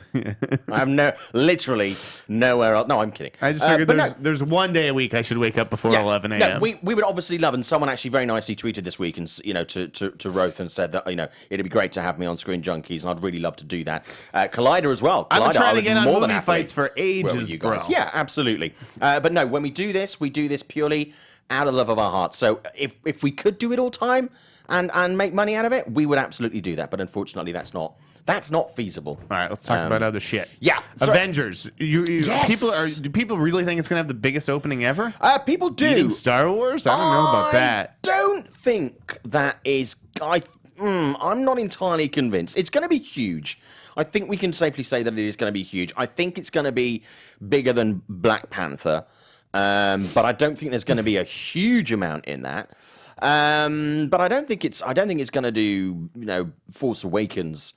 Speaker 3: I have literally nowhere else. No, I'm kidding.
Speaker 1: I just figured there's one day a week I should wake up before 11 a.m.
Speaker 3: No, we would obviously love, and someone actually very nicely tweeted this week, and to Roth and said that it'd be great to have me on Screen Junkies, and I'd really love to do that. Collider as well.
Speaker 1: I've been
Speaker 3: Collider,
Speaker 1: trying to get on
Speaker 3: more than
Speaker 1: movie
Speaker 3: happily
Speaker 1: fights for ages, bro.
Speaker 3: Yeah, absolutely. But no, when we do this purely out of love of our hearts. So if we could do it all time and make money out of it, we would absolutely do that. But unfortunately, that's not feasible.
Speaker 1: All right, let's talk about other shit.
Speaker 3: Yeah,
Speaker 1: Avengers.
Speaker 3: Yes!
Speaker 1: Do people really think it's gonna have the biggest opening ever?
Speaker 3: People do.
Speaker 1: Beating Star Wars? I don't know about that.
Speaker 3: I don't think that is. I'm not entirely convinced. It's going to be huge. I think we can safely say that it is going to be huge. I think it's going to be bigger than Black Panther. But I don't think there's going to be a huge amount in that. But I don't think it's going to do Force Awakens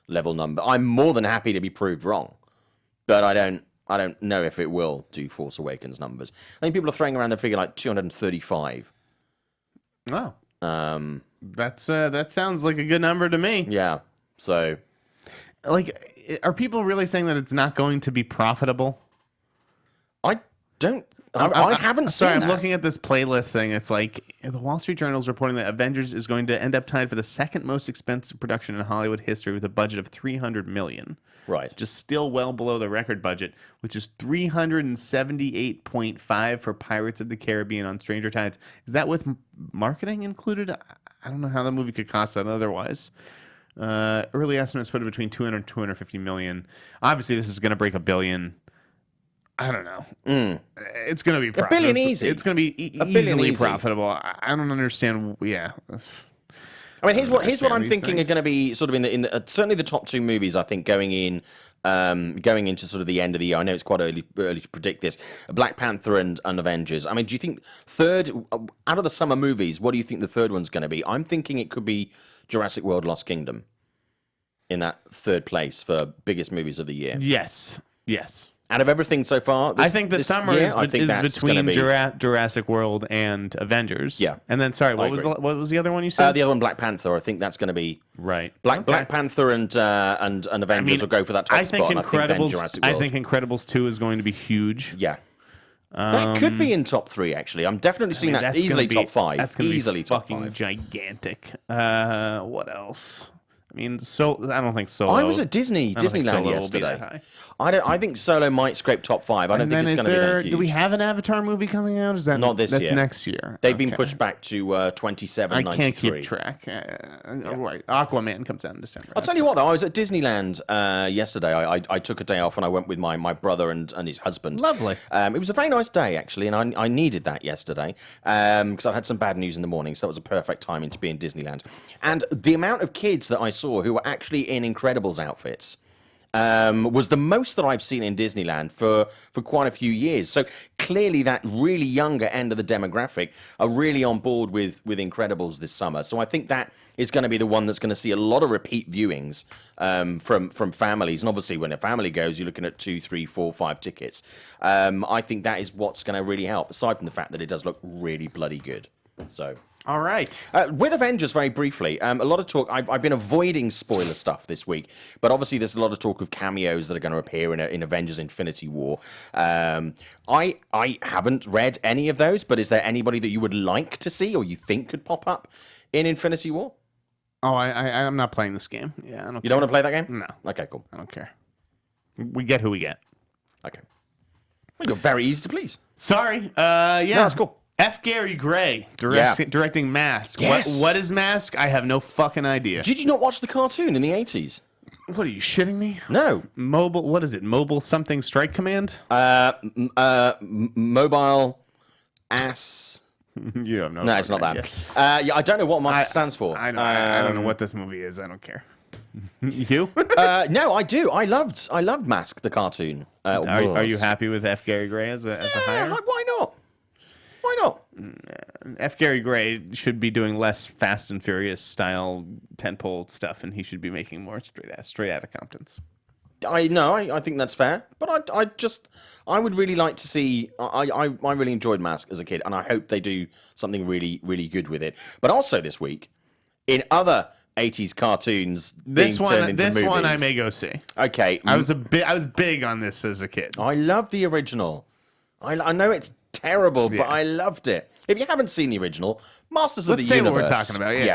Speaker 3: level number. I'm more than happy to be proved wrong, but I don't know if it will do Force Awakens numbers. I think people are throwing around the figure like 235.
Speaker 1: Oh, that sounds like a good number to me.
Speaker 3: Yeah. So,
Speaker 1: are people really saying that it's not going to be profitable?
Speaker 3: I haven't seen
Speaker 1: Sorry, I'm
Speaker 3: that.
Speaker 1: looking at this playlist thing. It's like the Wall Street Journal is reporting that Avengers is going to end up tied for the second most expensive production in Hollywood history with a budget of $300 million.
Speaker 3: Right.
Speaker 1: Just still well below the record budget, which is $378.5 for Pirates of the Caribbean on Stranger Tides. Is that with marketing included? I don't know how the movie could cost that otherwise. Early estimates put it between 200 and 250 million. Obviously, this is going to break $1 billion. I don't know. It's going to be profitable.
Speaker 3: $1 billion easy.
Speaker 1: It's going to be easily profitable. I don't understand. Yeah.
Speaker 3: I mean, here's what I'm
Speaker 1: understand these
Speaker 3: thinking
Speaker 1: things.
Speaker 3: are going to be sort of in the certainly the top two movies. I think going into sort of the end of the year. I know it's quite early to predict this. Black Panther and Avengers. I mean, do you think third out of the summer movies? What do you think the third one's going to be? I'm thinking it could be Jurassic World: Lost Kingdom in that third place for biggest movies of the year.
Speaker 1: Yes.
Speaker 3: Out of everything so far,
Speaker 1: I think the summer is
Speaker 3: that's gonna
Speaker 1: between
Speaker 3: be...
Speaker 1: Jurassic World and Avengers.
Speaker 3: Yeah.
Speaker 1: And then, sorry, what was the other one you said?
Speaker 3: The other one, Black Panther. I think that's going to be
Speaker 1: right.
Speaker 3: Black Panther and Avengers will go for that top spot.
Speaker 1: I think Incredibles 2 is going to be huge.
Speaker 3: Yeah. That could be in top 3, actually. I'm definitely seeing that easily top 5.
Speaker 1: That's going to be
Speaker 3: easily top
Speaker 1: fucking
Speaker 3: 5.
Speaker 1: gigantic. What else? I mean, I don't think Solo.
Speaker 3: I was at Disneyland yesterday. I think Solo might scrape top 5. I don't think it's going to be that huge.
Speaker 1: Do we have an Avatar movie coming out? Is that
Speaker 3: not this year?
Speaker 1: That's next year.
Speaker 3: They've been pushed back to 27.93.
Speaker 1: I can't keep track. Right, Aquaman comes out in December.
Speaker 3: I'll tell you what, though. I was at Disneyland yesterday. I took a day off and I went with my brother and his husband.
Speaker 1: Lovely.
Speaker 3: It was a very nice day, actually, and I needed that yesterday because I had some bad news in the morning, so that was a perfect timing to be in Disneyland. And the amount of kids that I saw who were actually in Incredibles outfits was the most that I've seen in Disneyland for quite a few years. So clearly that really younger end of the demographic are really on board with Incredibles this summer. So I think that is going to be the one that's going to see a lot of repeat viewings from families. And obviously when a family goes, you're looking at 2, 3, 4, 5 tickets. I think that is what's going to really help, aside from the fact that it does look really bloody good. So...
Speaker 1: All right.
Speaker 3: With Avengers, very briefly, a lot of talk. I've been avoiding spoiler stuff this week, but obviously there's a lot of talk of cameos that are going to appear in Avengers: Infinity War. I haven't read any of those, but is there anybody that you would like to see or you think could pop up in Infinity War?
Speaker 1: Oh, I'm not playing this game. Yeah, I don't.
Speaker 3: You don't want to play that game?
Speaker 1: No.
Speaker 3: Okay, cool.
Speaker 1: I don't care. We get who we get.
Speaker 3: Okay. Well, you're very easy to please.
Speaker 1: Sorry. Yeah.
Speaker 3: No, that's cool.
Speaker 1: F. Gary Gray directing Mask.
Speaker 3: Yes.
Speaker 1: What is Mask? I have no fucking idea.
Speaker 3: Did you not watch the cartoon in the 80s?
Speaker 1: What are you shitting me?
Speaker 3: No.
Speaker 1: What is it? Mobile something strike command?
Speaker 3: Mobile ass.
Speaker 1: You have no.
Speaker 3: No, it's not that. Yeah, I don't know what Mask stands for.
Speaker 1: I don't know what this movie is. I don't care. You?
Speaker 3: No, I do. I loved Mask, the cartoon.
Speaker 1: Are you happy with F. Gary Gray as a hire?
Speaker 3: Why not? Why not?
Speaker 1: F. Gary Gray should be doing less Fast and Furious style tentpole stuff, and he should be making more straight out of Compton's.
Speaker 3: I think that's fair, but I would really like to see. I really enjoyed Mask as a kid, and I hope they do something really, really good with it. But also this week, in other 80s cartoons being turned into movies.
Speaker 1: This one I may go see.
Speaker 3: Okay,
Speaker 1: I was big on this as a kid.
Speaker 3: I love the original. I know it's terrible, but I loved it. If you haven't seen the original, Masters of the Universe.
Speaker 1: Let's say what we're talking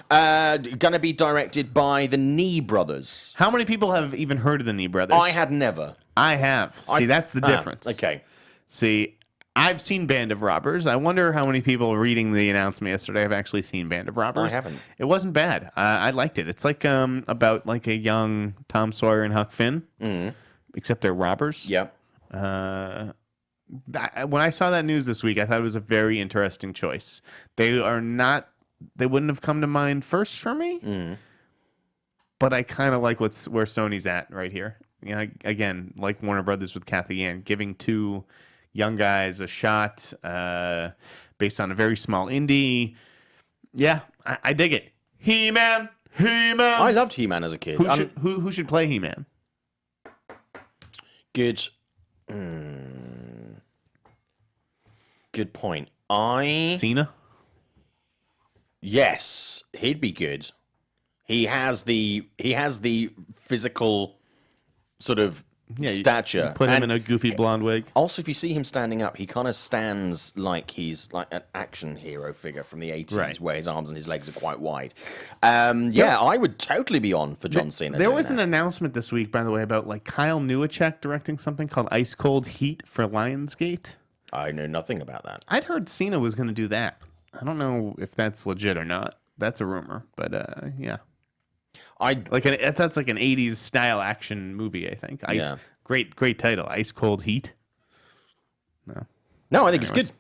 Speaker 1: about, yeah.
Speaker 3: Going to be directed by the Nee brothers.
Speaker 1: How many people have even heard of the Nee brothers?
Speaker 3: I had never.
Speaker 1: I have. See, that's the difference.
Speaker 3: Okay.
Speaker 1: See, I've seen Band of Robbers. I wonder how many people reading the announcement yesterday have actually seen Band of Robbers.
Speaker 3: I haven't.
Speaker 1: It wasn't bad. I liked it. It's like about like a young Tom Sawyer and Huck Finn, except they're robbers.
Speaker 3: Yeah.
Speaker 1: When I saw that news this week, I thought it was a very interesting choice. They wouldn't have come to mind first for me, but I kind of like where Sony's at right here. You know, again, like Warner Brothers with Kathy Ann, giving two young guys a shot based on a very small indie. Yeah, I dig it. He-Man.
Speaker 3: I loved He-Man as a kid.
Speaker 1: Who should play He-Man?
Speaker 3: Good. Good point.
Speaker 1: Cena?
Speaker 3: Yes, he'd be good. He has the physical sort of stature.
Speaker 1: Put him in a goofy blonde wig.
Speaker 3: Also, if you see him standing up, he kind of stands like he's like an action hero figure from the 80s, where his arms and his legs are quite wide. I would totally be on for John Cena.
Speaker 1: There was an announcement this week, by the way, about like Kyle Newacek directing something called Ice Cold Heat for Lionsgate.
Speaker 3: I know nothing about that.
Speaker 1: I'd heard Cena was going to do that. I don't know if that's legit or not. That's a rumor, but yeah. That's like an 80s style action movie, I think. Great title, Ice Cold Heat.
Speaker 3: No, I think it's good.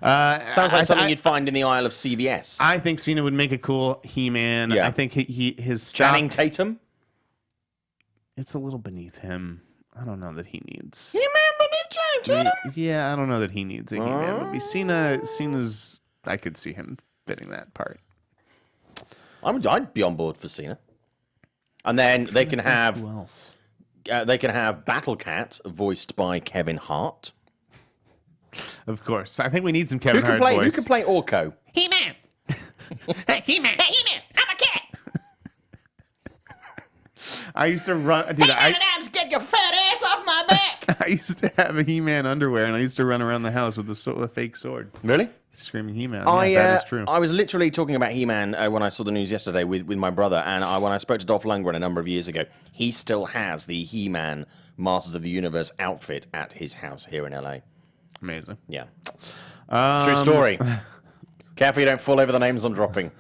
Speaker 3: Sounds like something you'd find in the aisle of CVS.
Speaker 1: I think Cena would make a cool He-Man.
Speaker 3: Yeah.
Speaker 1: I think his stock,
Speaker 3: Channing Tatum?
Speaker 1: it's a little beneath him. I don't know that he needs.
Speaker 3: He-Man beneath Channing Tatum?
Speaker 1: Yeah, I don't know that he needs a He-Man movie. Cena's. I could see him fitting that part.
Speaker 3: I'd be on board for Cena. And then they can have
Speaker 1: Who else?
Speaker 3: Battle Cat voiced by Kevin Hart.
Speaker 1: Of course, I think we need some Kevin
Speaker 3: Who can
Speaker 1: Hart
Speaker 3: play?
Speaker 1: voice.
Speaker 3: Who can play Orko?
Speaker 1: He-Man. Hey, He-Man. Hey, He-Man. I'm a cat. I used to run, dude.
Speaker 3: Get your fat ass off my back.
Speaker 1: I used to have a He-Man underwear, and I used to run around the house with a fake sword,
Speaker 3: Really?
Speaker 1: screaming He-Man. Yeah, that is true.
Speaker 3: I was literally talking about He-Man when I saw the news yesterday with my brother, and when I spoke to Dolph Lundgren a number of years ago, he still has the He-Man Masters of the Universe outfit at his house here in LA.
Speaker 1: Amazing.
Speaker 3: Yeah. True story. Careful you don't fall over the names I'm dropping.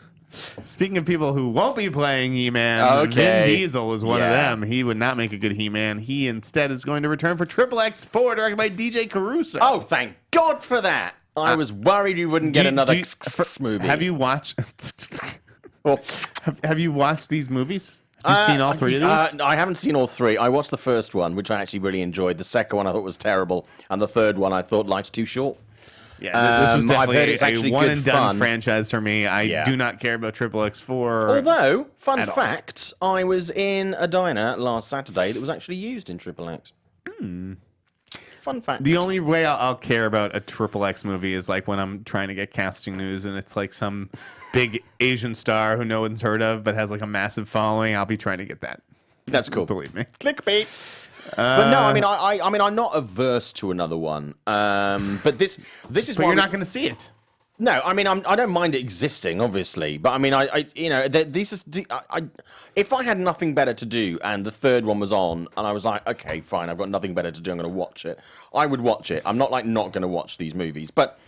Speaker 1: Speaking of people who won't be playing He-Man,
Speaker 3: Okay.
Speaker 1: Vin Diesel is one of
Speaker 3: Yeah.
Speaker 1: them. He would not make a good He-Man. He instead is going to return for Triple X4, directed by DJ Caruso.
Speaker 3: Oh, thank God for that. I was worried you wouldn't get another movie.
Speaker 1: Have you watched?
Speaker 3: Well,
Speaker 1: have you watched these movies? Have you seen all three of these?
Speaker 3: I haven't seen all three. I watched the first one, which I actually really enjoyed. The second one I thought was terrible. And the third one I thought life's too short.
Speaker 1: Yeah, this is
Speaker 3: I've
Speaker 1: definitely
Speaker 3: heard it's actually
Speaker 1: a one
Speaker 3: good
Speaker 1: and done
Speaker 3: fun.
Speaker 1: franchise for me. I
Speaker 3: Yeah.
Speaker 1: do not care about Triple X4.
Speaker 3: Although, fun
Speaker 1: At all.
Speaker 3: fact, I was in a diner last Saturday that was actually used in Triple X. Fun fact.
Speaker 1: The only way I'll care about a Triple X movie is like when I'm trying to get casting news and it's like some big Asian star who no one's heard of but has like a massive following. I'll be trying to get that.
Speaker 3: That's cool.
Speaker 1: Believe me.
Speaker 3: Clickbait. But no, I mean, I'm not averse to another one. But this is
Speaker 1: But
Speaker 3: why
Speaker 1: you're not going to see it.
Speaker 3: No, I mean, I don't mind it existing, obviously, but I mean, if I had nothing better to do and the third one was on, and I was like, okay, fine, I've got nothing better to do, I'm going to watch it. I would watch it. I'm not like not going to watch these movies, but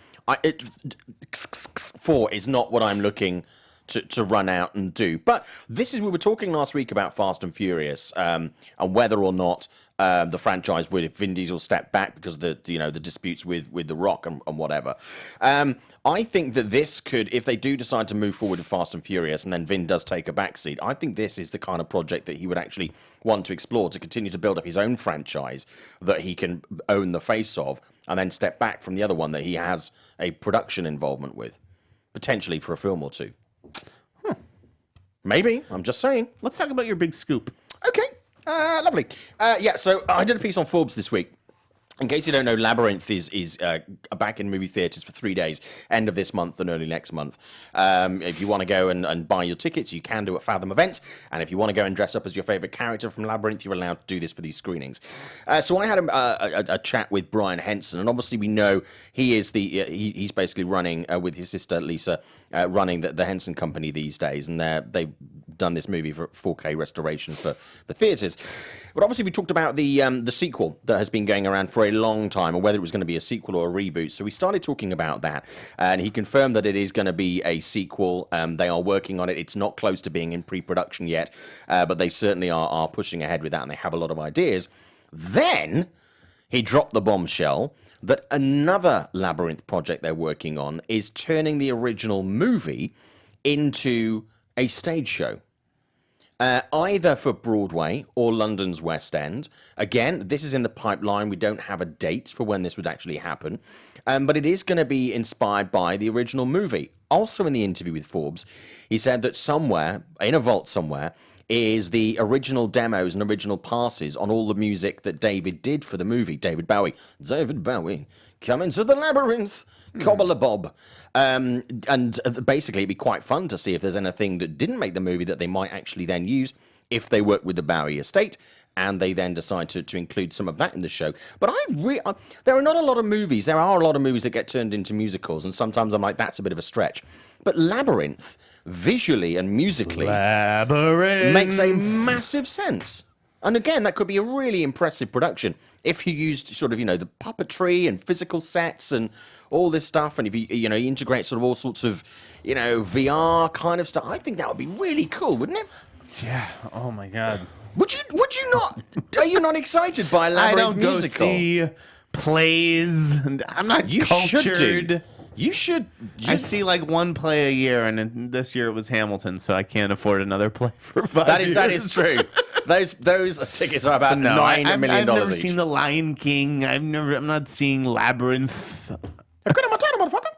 Speaker 3: 4 is not what I'm looking to run out and do. But we were talking last week about Fast and Furious, and whether or not the franchise would, if Vin Diesel stepped back because of the disputes with The Rock and whatever. I think that this could, if they do decide to move forward with Fast and Furious and then Vin does take a backseat, I think this is the kind of project that he would actually want to explore to continue to build up his own franchise that he can own the face of and then step back from the other one that he has a production involvement with, potentially for a film or two. Maybe. I'm just saying.
Speaker 1: Let's talk about your big scoop.
Speaker 3: Okay. Lovely. So I did a piece on Forbes this week. In case you don't know, Labyrinth is back in movie theatres for 3 days, end of this month and early next month. If you want to go and buy your tickets, you can do at Fathom Events. And if you want to go and dress up as your favourite character from Labyrinth, you're allowed to do this for these screenings. So I had a chat with Brian Henson, and obviously we know he is he's basically running with his sister Lisa, running the Henson Company these days, and they've done this movie for 4K restoration for the theatres. But obviously we talked about the sequel that has been going around for a long time, and whether it was going to be a sequel or a reboot. So we started talking about that, and he confirmed that it is going to be a sequel. They are working on it. It's not close to being in pre-production yet, but they certainly are pushing ahead with that, and they have a lot of ideas. Then he dropped the bombshell that another Labyrinth project they're working on is turning the original movie into a stage show. Either for Broadway or London's West End. Again, this is in the pipeline. We don't have a date for when this would actually happen. But it is going to be inspired by the original movie. Also in the interview with Forbes, he said that somewhere, in a vault somewhere, is the original demos and original passes on all the music that David did for the movie. David Bowie, come into the labyrinth. Cobble a bob. And basically, it'd be quite fun to see if there's anything that didn't make the movie that they might actually then use if they work with the Bowie estate and they then decide to include some of that in the show. But there are not a lot of movies. There are a lot of movies that get turned into musicals, and sometimes I'm like, that's a bit of a stretch. But Labyrinth, visually and musically, makes a massive sense. And again, that could be a really impressive production if you used sort of, the puppetry and physical sets and all this stuff. And if you integrate sort of all sorts of, VR kind of stuff. I think that would be really cool, wouldn't it?
Speaker 1: Yeah. Oh my God.
Speaker 3: Would you not? Are you not excited by a
Speaker 1: I
Speaker 3: Labyrinth
Speaker 1: don't go
Speaker 3: musical?
Speaker 1: see plays. And I'm not
Speaker 3: You
Speaker 1: cultured.
Speaker 3: should do. You should.
Speaker 1: I see like one play a year, and this year it was Hamilton, so I can't afford another play for 5 years.
Speaker 3: That is true. Those tickets are about $9 million.
Speaker 1: I've never
Speaker 3: each.
Speaker 1: seen The Lion King. I'm not seeing Labyrinth.
Speaker 3: Hakuna Matata, motherfucker.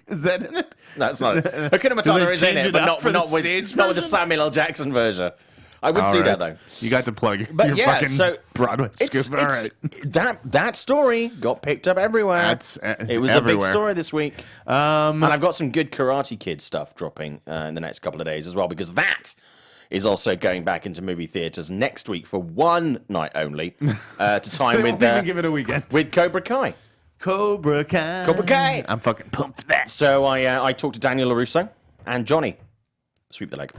Speaker 1: Is that in it?
Speaker 3: No, it's not. Hakuna Matata is in
Speaker 1: change
Speaker 3: it,
Speaker 1: it
Speaker 3: but
Speaker 1: up for
Speaker 3: not
Speaker 1: the
Speaker 3: with
Speaker 1: stage
Speaker 3: not with the
Speaker 1: version?
Speaker 3: Samuel L. Jackson version. I would see that though.
Speaker 1: You got to plug your
Speaker 3: But yeah,
Speaker 1: fucking
Speaker 3: so
Speaker 1: Broadway scoop. All right.
Speaker 3: That story got picked up everywhere. It was
Speaker 1: everywhere.
Speaker 3: a big story this week. And I've got some good Karate Kid stuff dropping in the next couple of days as well, because that is also going back into movie theaters next week for one night only to time
Speaker 1: They
Speaker 3: with
Speaker 1: won't even give it a weekend.
Speaker 3: with Cobra Kai.
Speaker 1: Cobra Kai.
Speaker 3: Cobra Kai.
Speaker 1: I'm fucking pumped for that.
Speaker 3: So I talked to Daniel LaRusso and Johnny. Sweep the leg.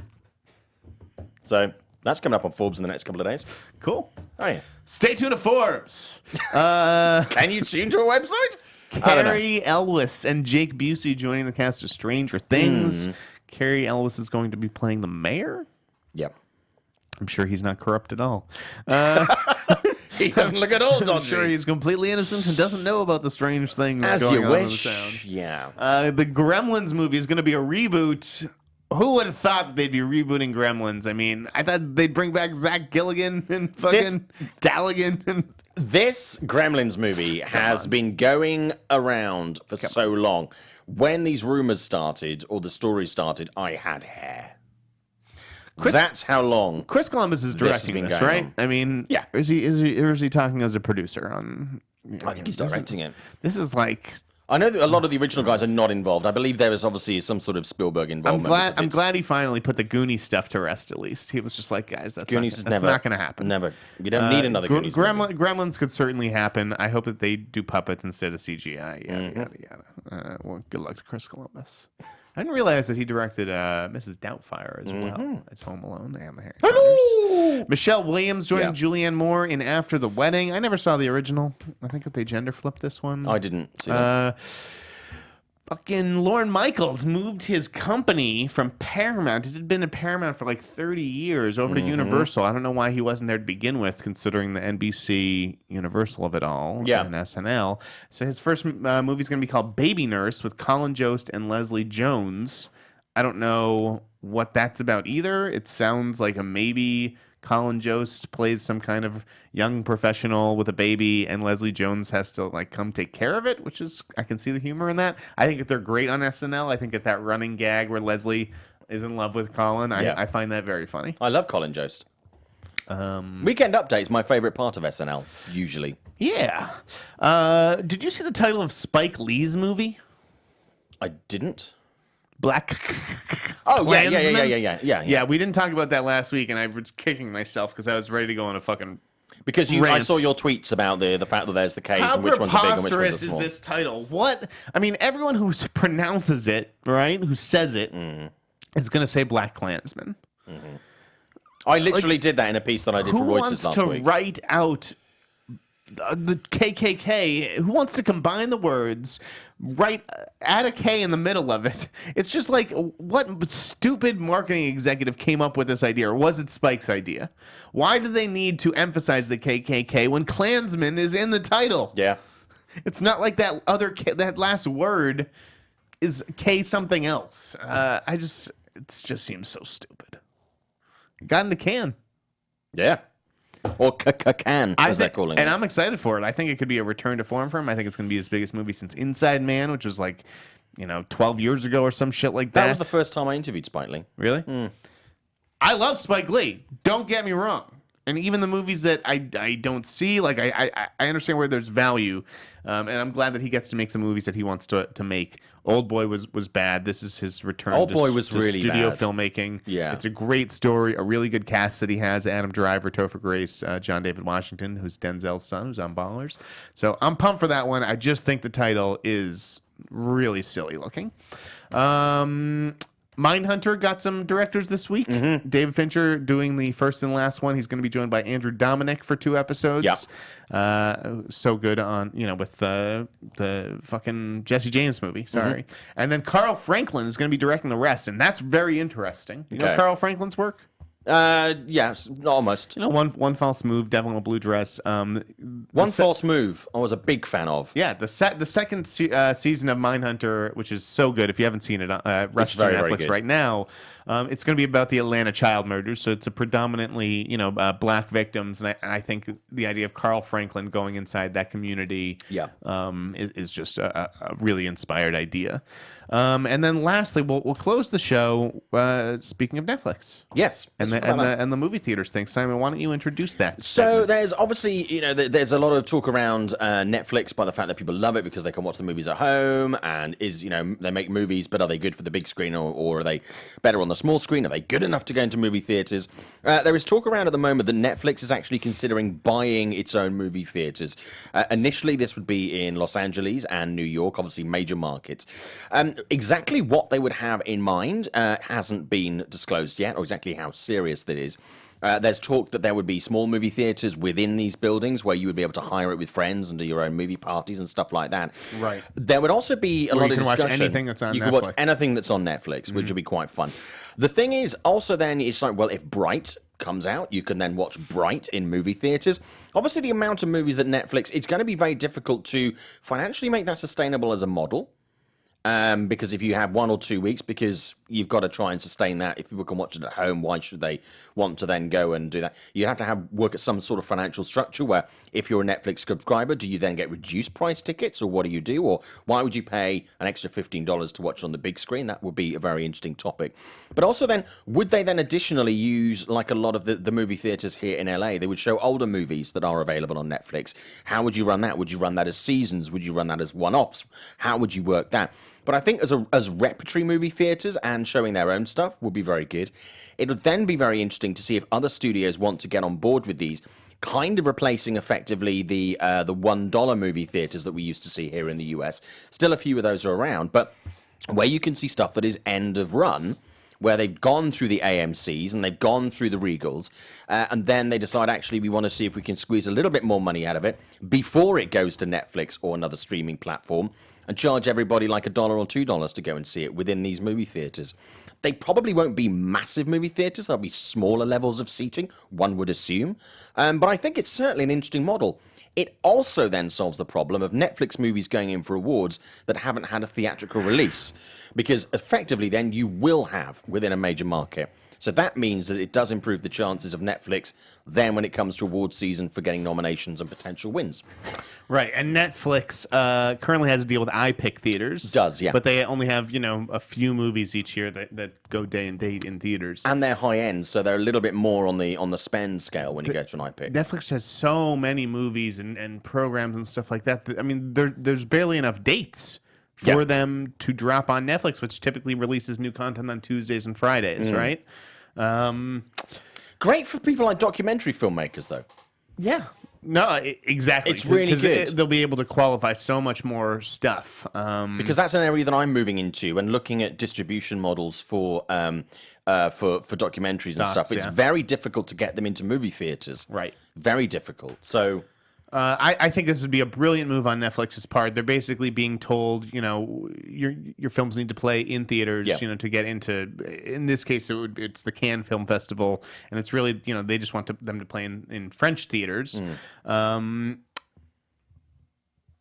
Speaker 3: So that's coming up on Forbes in the next couple of days.
Speaker 1: Cool.
Speaker 3: Oh yeah.
Speaker 1: Stay tuned to Forbes.
Speaker 3: Can you tune to a website? I don't know.
Speaker 1: Carrie Ellis and Jake Busey joining the cast of Stranger Things. Carrie Ellis is going to be playing the mayor.
Speaker 3: Yep.
Speaker 1: I'm sure he's not corrupt at all.
Speaker 3: He doesn't look at all dodgy.
Speaker 1: I'm sure he's completely innocent and doesn't know about the strange things
Speaker 3: As
Speaker 1: going
Speaker 3: you
Speaker 1: on in the
Speaker 3: wish.
Speaker 1: sound.
Speaker 3: Yeah.
Speaker 1: The Gremlins movie is going to be a reboot. Who would have thought that they'd be rebooting Gremlins? I mean, I thought they'd bring back Zach Gilligan and fucking Galligan. And
Speaker 3: This Gremlins movie has been going around for so long. When these rumors started or the story started, I had hair. That's how long.
Speaker 1: Chris Columbus is
Speaker 3: has
Speaker 1: directing
Speaker 3: been
Speaker 1: this,
Speaker 3: going
Speaker 1: right?
Speaker 3: on.
Speaker 1: I mean,
Speaker 3: Yeah.
Speaker 1: Is he talking as a producer on?
Speaker 3: I think he's directing it.
Speaker 1: This is like.
Speaker 3: I know that a lot of the original guys are not involved. I believe there is obviously some sort of Spielberg involvement.
Speaker 1: I'm glad he finally put the Goonies stuff to rest. At least he was just like, guys, that's
Speaker 3: Goonies
Speaker 1: not going to happen.
Speaker 3: Never. You don't need another Goonies movie.
Speaker 1: Gremlins could certainly happen. I hope that they do puppets instead of CGI. Yada yada. Well, good luck to Chris Columbus. I didn't realize that he directed Mrs. Doubtfire as well as Home Alone and The Harry Potters. Michelle Williams joining Julianne Moore in After the Wedding. I never saw the original. I think that they gender flipped this one.
Speaker 3: I didn't see that.
Speaker 1: Fucking Lorne Michaels moved his company from Paramount. It had been at Paramount for like 30 years over to Universal. I don't know why he wasn't there to begin with, considering the NBC Universal of it all and SNL. So his first movie is going to be called Baby Nurse with Colin Jost and Leslie Jones. I don't know what that's about either. It sounds like a maybe Colin Jost plays some kind of young professional with a baby, and Leslie Jones has to like come take care of it, which is, I can see the humor in that. I think that they're great on SNL. I think that running gag where Leslie is in love with Colin, I find that very funny.
Speaker 3: I love Colin Jost. Weekend Update is my favorite part of SNL, usually.
Speaker 1: Yeah. Did you see the title of Spike Lee's movie?
Speaker 3: I didn't.
Speaker 1: Black.
Speaker 3: Oh, yeah.
Speaker 1: Yeah, we didn't talk about that last week, and I was kicking myself because I was ready to go on a fucking
Speaker 3: Because I
Speaker 1: rant.
Speaker 3: saw your tweets about the fact that there's the K's
Speaker 1: How
Speaker 3: and which ones are big and which ones are
Speaker 1: preposterous is
Speaker 3: small.
Speaker 1: this title? What? I mean, everyone who pronounces it, right, who says it, is going to say Black Klansman.
Speaker 3: I literally did that in a piece that I did for
Speaker 1: Who
Speaker 3: Reuters
Speaker 1: wants
Speaker 3: last
Speaker 1: to
Speaker 3: week.
Speaker 1: write out the KKK? Who wants to combine the words? Add a K in the middle of it. It's just like, what stupid marketing executive came up with this idea? Or was it Spike's idea? Why do they need to emphasize the KKK when Klansman is in the title?
Speaker 3: Yeah.
Speaker 1: It's not like that other that last word is K something else. It just seems so stupid. Got in the can.
Speaker 3: Yeah. Or can, as they're calling it.
Speaker 1: And I'm excited for it. I think it could be a return to form for him. I think it's going to be his biggest movie since Inside Man, which was like, 12 years ago or some shit like that.
Speaker 3: That was the first time I interviewed Spike Lee.
Speaker 1: Really? I love Spike Lee. Don't get me wrong. And even the movies that I don't see, like I understand where there's value, and I'm glad that he gets to make the movies that he wants to make. Old Boy was bad. This is his return.
Speaker 3: Old Boy was
Speaker 1: to
Speaker 3: really
Speaker 1: studio
Speaker 3: bad.
Speaker 1: filmmaking.
Speaker 3: Yeah,
Speaker 1: it's a great story, a really good cast that he has: Adam Driver, Topher Grace, John David Washington, who's Denzel's son, who's on Ballers. So I'm pumped for that one. I just think the title is really silly looking. Mindhunter got some directors this week. David Fincher doing the first and last one. He's going to be joined by Andrew Dominic for 2 episodes.
Speaker 3: Yep.
Speaker 1: So good on, with the fucking Jesse James movie. Sorry. And then Carl Franklin is going to be directing the rest, and that's very interesting. You know
Speaker 3: Okay.
Speaker 1: Carl Franklin's work?
Speaker 3: Yes, almost.
Speaker 1: You know, one false move, Devil in a Blue Dress.
Speaker 3: One false move I was a big fan of.
Speaker 1: Yeah, the second season of Mindhunter, which is so good. If you haven't seen it, rush to
Speaker 3: very, very
Speaker 1: Netflix
Speaker 3: good.
Speaker 1: right now. It's going to be about the Atlanta child murders, so it's a predominantly black victims, and I think the idea of Carl Franklin going inside that community, is just a really inspired idea. And then lastly, we'll close the show. Speaking of Netflix,
Speaker 3: Yes,
Speaker 1: and the movie theaters thing, Simon, why don't you introduce that?
Speaker 3: So
Speaker 1: segment?
Speaker 3: there's obviously, there's a lot of talk around Netflix by the fact that people love it because they can watch the movies at home, and they make movies, but are they good for the big screen or are they better on the small screen? Are they good enough to go into movie theaters? There is talk around at the moment that Netflix is actually considering buying its own movie theaters. Initially, this would be in Los Angeles and New York, obviously major markets. Exactly what they would have in mind hasn't been disclosed yet, or exactly how serious that is. There's talk that there would be small movie theaters within these buildings where you would be able to hire it with friends and do your own movie parties and stuff like that.
Speaker 1: Right.
Speaker 3: There would also be a lot of discussion.
Speaker 1: You can watch anything that's on Netflix.
Speaker 3: You can watch anything that's on Netflix, which would be quite fun. The thing is, also then, it's like, well, if Bright comes out, you can then watch Bright in movie theaters. Obviously, the amount of movies that Netflix, it's going to be very difficult to financially make that sustainable as a model. Because if you have 1 or 2 weeks, because you've got to try and sustain that. If people can watch it at home, why should they want to then go and do that? You have to work at some sort of financial structure where if you're a Netflix subscriber, do you then get reduced price tickets, or what do you do? Or why would you pay an extra $15 to watch on the big screen? That would be a very interesting topic. But also then, would they then additionally use, like a lot of the movie theaters here in LA, they would show older movies that are available on Netflix. How would you run that? Would you run that as seasons? Would you run that as one-offs? How would you work that? But I think as repertory movie theaters and showing their own stuff would be very good. It would then be very interesting to see if other studios want to get on board with these, kind of replacing effectively the $1 movie theaters that we used to see here in the US. Still a few of those are around, but where you can see stuff that is end of run, where they've gone through the AMCs and they've gone through the Regals, and then they decide, actually, we want to see if we can squeeze a little bit more money out of it before it goes to Netflix or another streaming platform, and charge everybody like $1 or $2 to go and see it within these movie theaters. They probably won't be massive movie theaters. There'll be smaller levels of seating, one would assume. But I think it's certainly an interesting model. It also then solves the problem of Netflix movies going in for awards that haven't had a theatrical release, because effectively then you will have within a major market. So that means that it does improve the chances of Netflix then when it comes to award season for getting nominations and potential wins.
Speaker 1: Right, and Netflix currently has a deal with iPick theaters.
Speaker 3: Does, yeah.
Speaker 1: But they only have, a few movies each year that go day and date in theaters.
Speaker 3: And they're high end, so they're a little bit more on the spend scale when you go to an iPick.
Speaker 1: Netflix has so many movies and programs and stuff like that. I mean, there's barely enough dates for them to drop on Netflix, which typically releases new content on Tuesdays and Fridays, right?
Speaker 3: Great for people like documentary filmmakers, though.
Speaker 1: Yeah. No, exactly.
Speaker 3: It's really good.
Speaker 1: They'll be able to qualify so much more stuff.
Speaker 3: Because that's an area that I'm moving into and looking at distribution models for documentaries and stuff. It's very difficult to get them into movie theaters.
Speaker 1: Right.
Speaker 3: Very difficult. So
Speaker 1: I think this would be a brilliant move on Netflix's part. They're basically being told, your films need to play in theaters, to get into. In this case, it's the Cannes Film Festival, and it's really, they just want them to play in French theaters.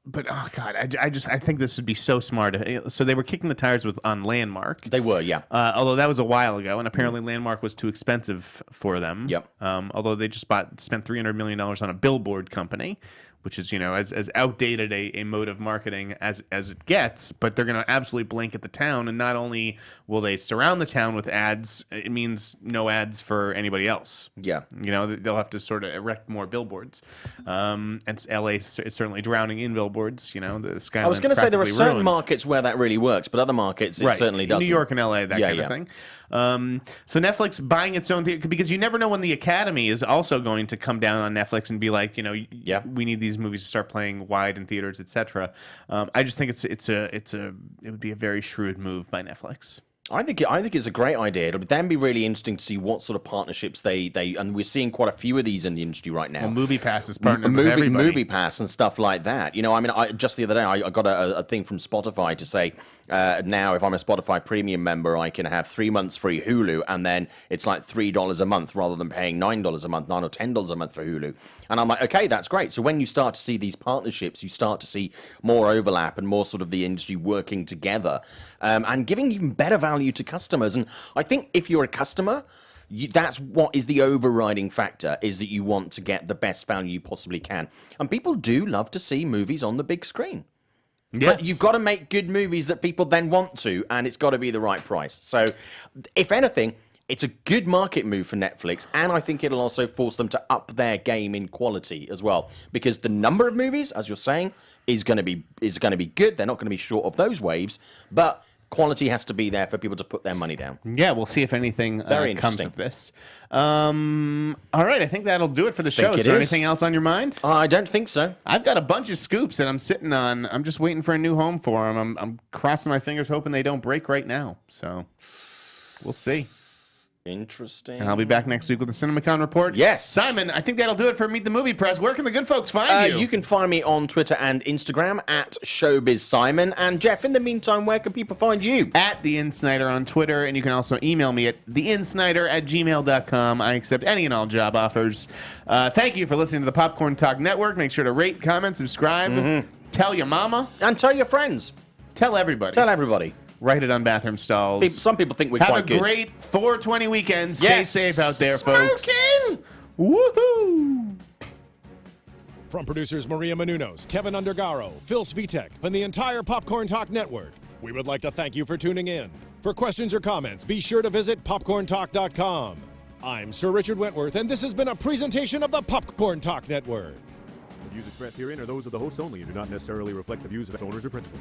Speaker 1: But oh god, I think this would be so smart. So they were kicking the tires on Landmark.
Speaker 3: They were, yeah.
Speaker 1: Although that was a while ago, and apparently Landmark was too expensive for them.
Speaker 3: Yep.
Speaker 1: Although they just spent $300 million on a billboard company, which is as outdated a mode of marketing as it gets. But they're going to absolutely blanket the town, and not only will they surround the town with ads, it means no ads for anybody else.
Speaker 3: Yeah.
Speaker 1: They'll have to sort of erect more billboards. And LA is certainly drowning in billboards. The skyline.
Speaker 3: I was going to say there are certain
Speaker 1: ruined.
Speaker 3: markets where that really works, but other markets it certainly doesn't.
Speaker 1: New York and LA, that kind of thing. So Netflix buying its own theater, because you never know when the Academy is also going to come down on Netflix and be like, we need these movies to start playing wide in theaters, etc. I just think it would be a very shrewd move by Netflix.
Speaker 3: I think it's a great idea. It'll then be really interesting to see what sort of partnerships they and we're seeing quite a few of these in the industry right now.
Speaker 1: Well, Movie Pass is partnered with everybody.
Speaker 3: Movie Pass and stuff like that. You know, I mean, just the other day I got a thing from Spotify to say now if I'm a Spotify Premium member, I can have 3 months free Hulu, and then it's like $3 a month rather than paying $9 a month, $9 or $10 a month for Hulu. And I'm like, okay, that's great. So when you start to see these partnerships, you start to see more overlap and more sort of the industry working together, and giving even better value to customers. And I think if you're a customer, that's what is the overriding factor, is that you want to get the best value you possibly can. And people do love to see movies on the big screen. Yes. But you've got to make good movies that people then want to, and it's got to be the right price. So if anything, it's a good market move for Netflix, and I think it'll also force them to up their game in quality as well, because the number of movies, as you're saying, is going to be good. They're not going to be short of those waves, but quality has to be there for people to put their money down.
Speaker 1: Yeah, we'll see if anything comes of this. All right, I think that'll do it for the show. Is there anything else on your mind?
Speaker 3: I don't think so.
Speaker 1: I've got a bunch of scoops that I'm sitting on. I'm just waiting for a new home for them. I'm crossing my fingers hoping they don't break right now. So we'll see.
Speaker 3: Interesting.
Speaker 1: And I'll be back next week with the CinemaCon report.
Speaker 3: Yes.
Speaker 1: Simon, I think that'll do it for Meet the Movie Press. Where can the good folks find you?
Speaker 3: You can find me on Twitter and Instagram at ShowbizSimon. And Jeff, in the meantime, where can people find you?
Speaker 1: At the Snieder on Twitter, and you can also email me at theinsnider@gmail.com. I accept any and all job offers. Thank you for listening to the Popcorn Talk Network. Make sure to rate, comment, subscribe. Tell your mama.
Speaker 3: And tell your friends.
Speaker 1: Tell everybody.
Speaker 3: Tell everybody.
Speaker 1: Write it on bathroom stalls.
Speaker 3: Some people think we're quite good.
Speaker 1: Have a great 420 weekend. Stay
Speaker 3: Yes.
Speaker 1: safe out there, folks.
Speaker 3: Smoking!
Speaker 1: Woohoo!
Speaker 2: From producers Maria Menounos, Kevin Undergaro, Phil Svitek, and the entire Popcorn Talk Network, we would like to thank you for tuning in. For questions or comments, be sure to visit popcorntalk.com. I'm Sir Richard Wentworth, and this has been a presentation of the Popcorn Talk Network.
Speaker 4: The views expressed herein are those of the hosts only and do not necessarily reflect the views of its owners or principals.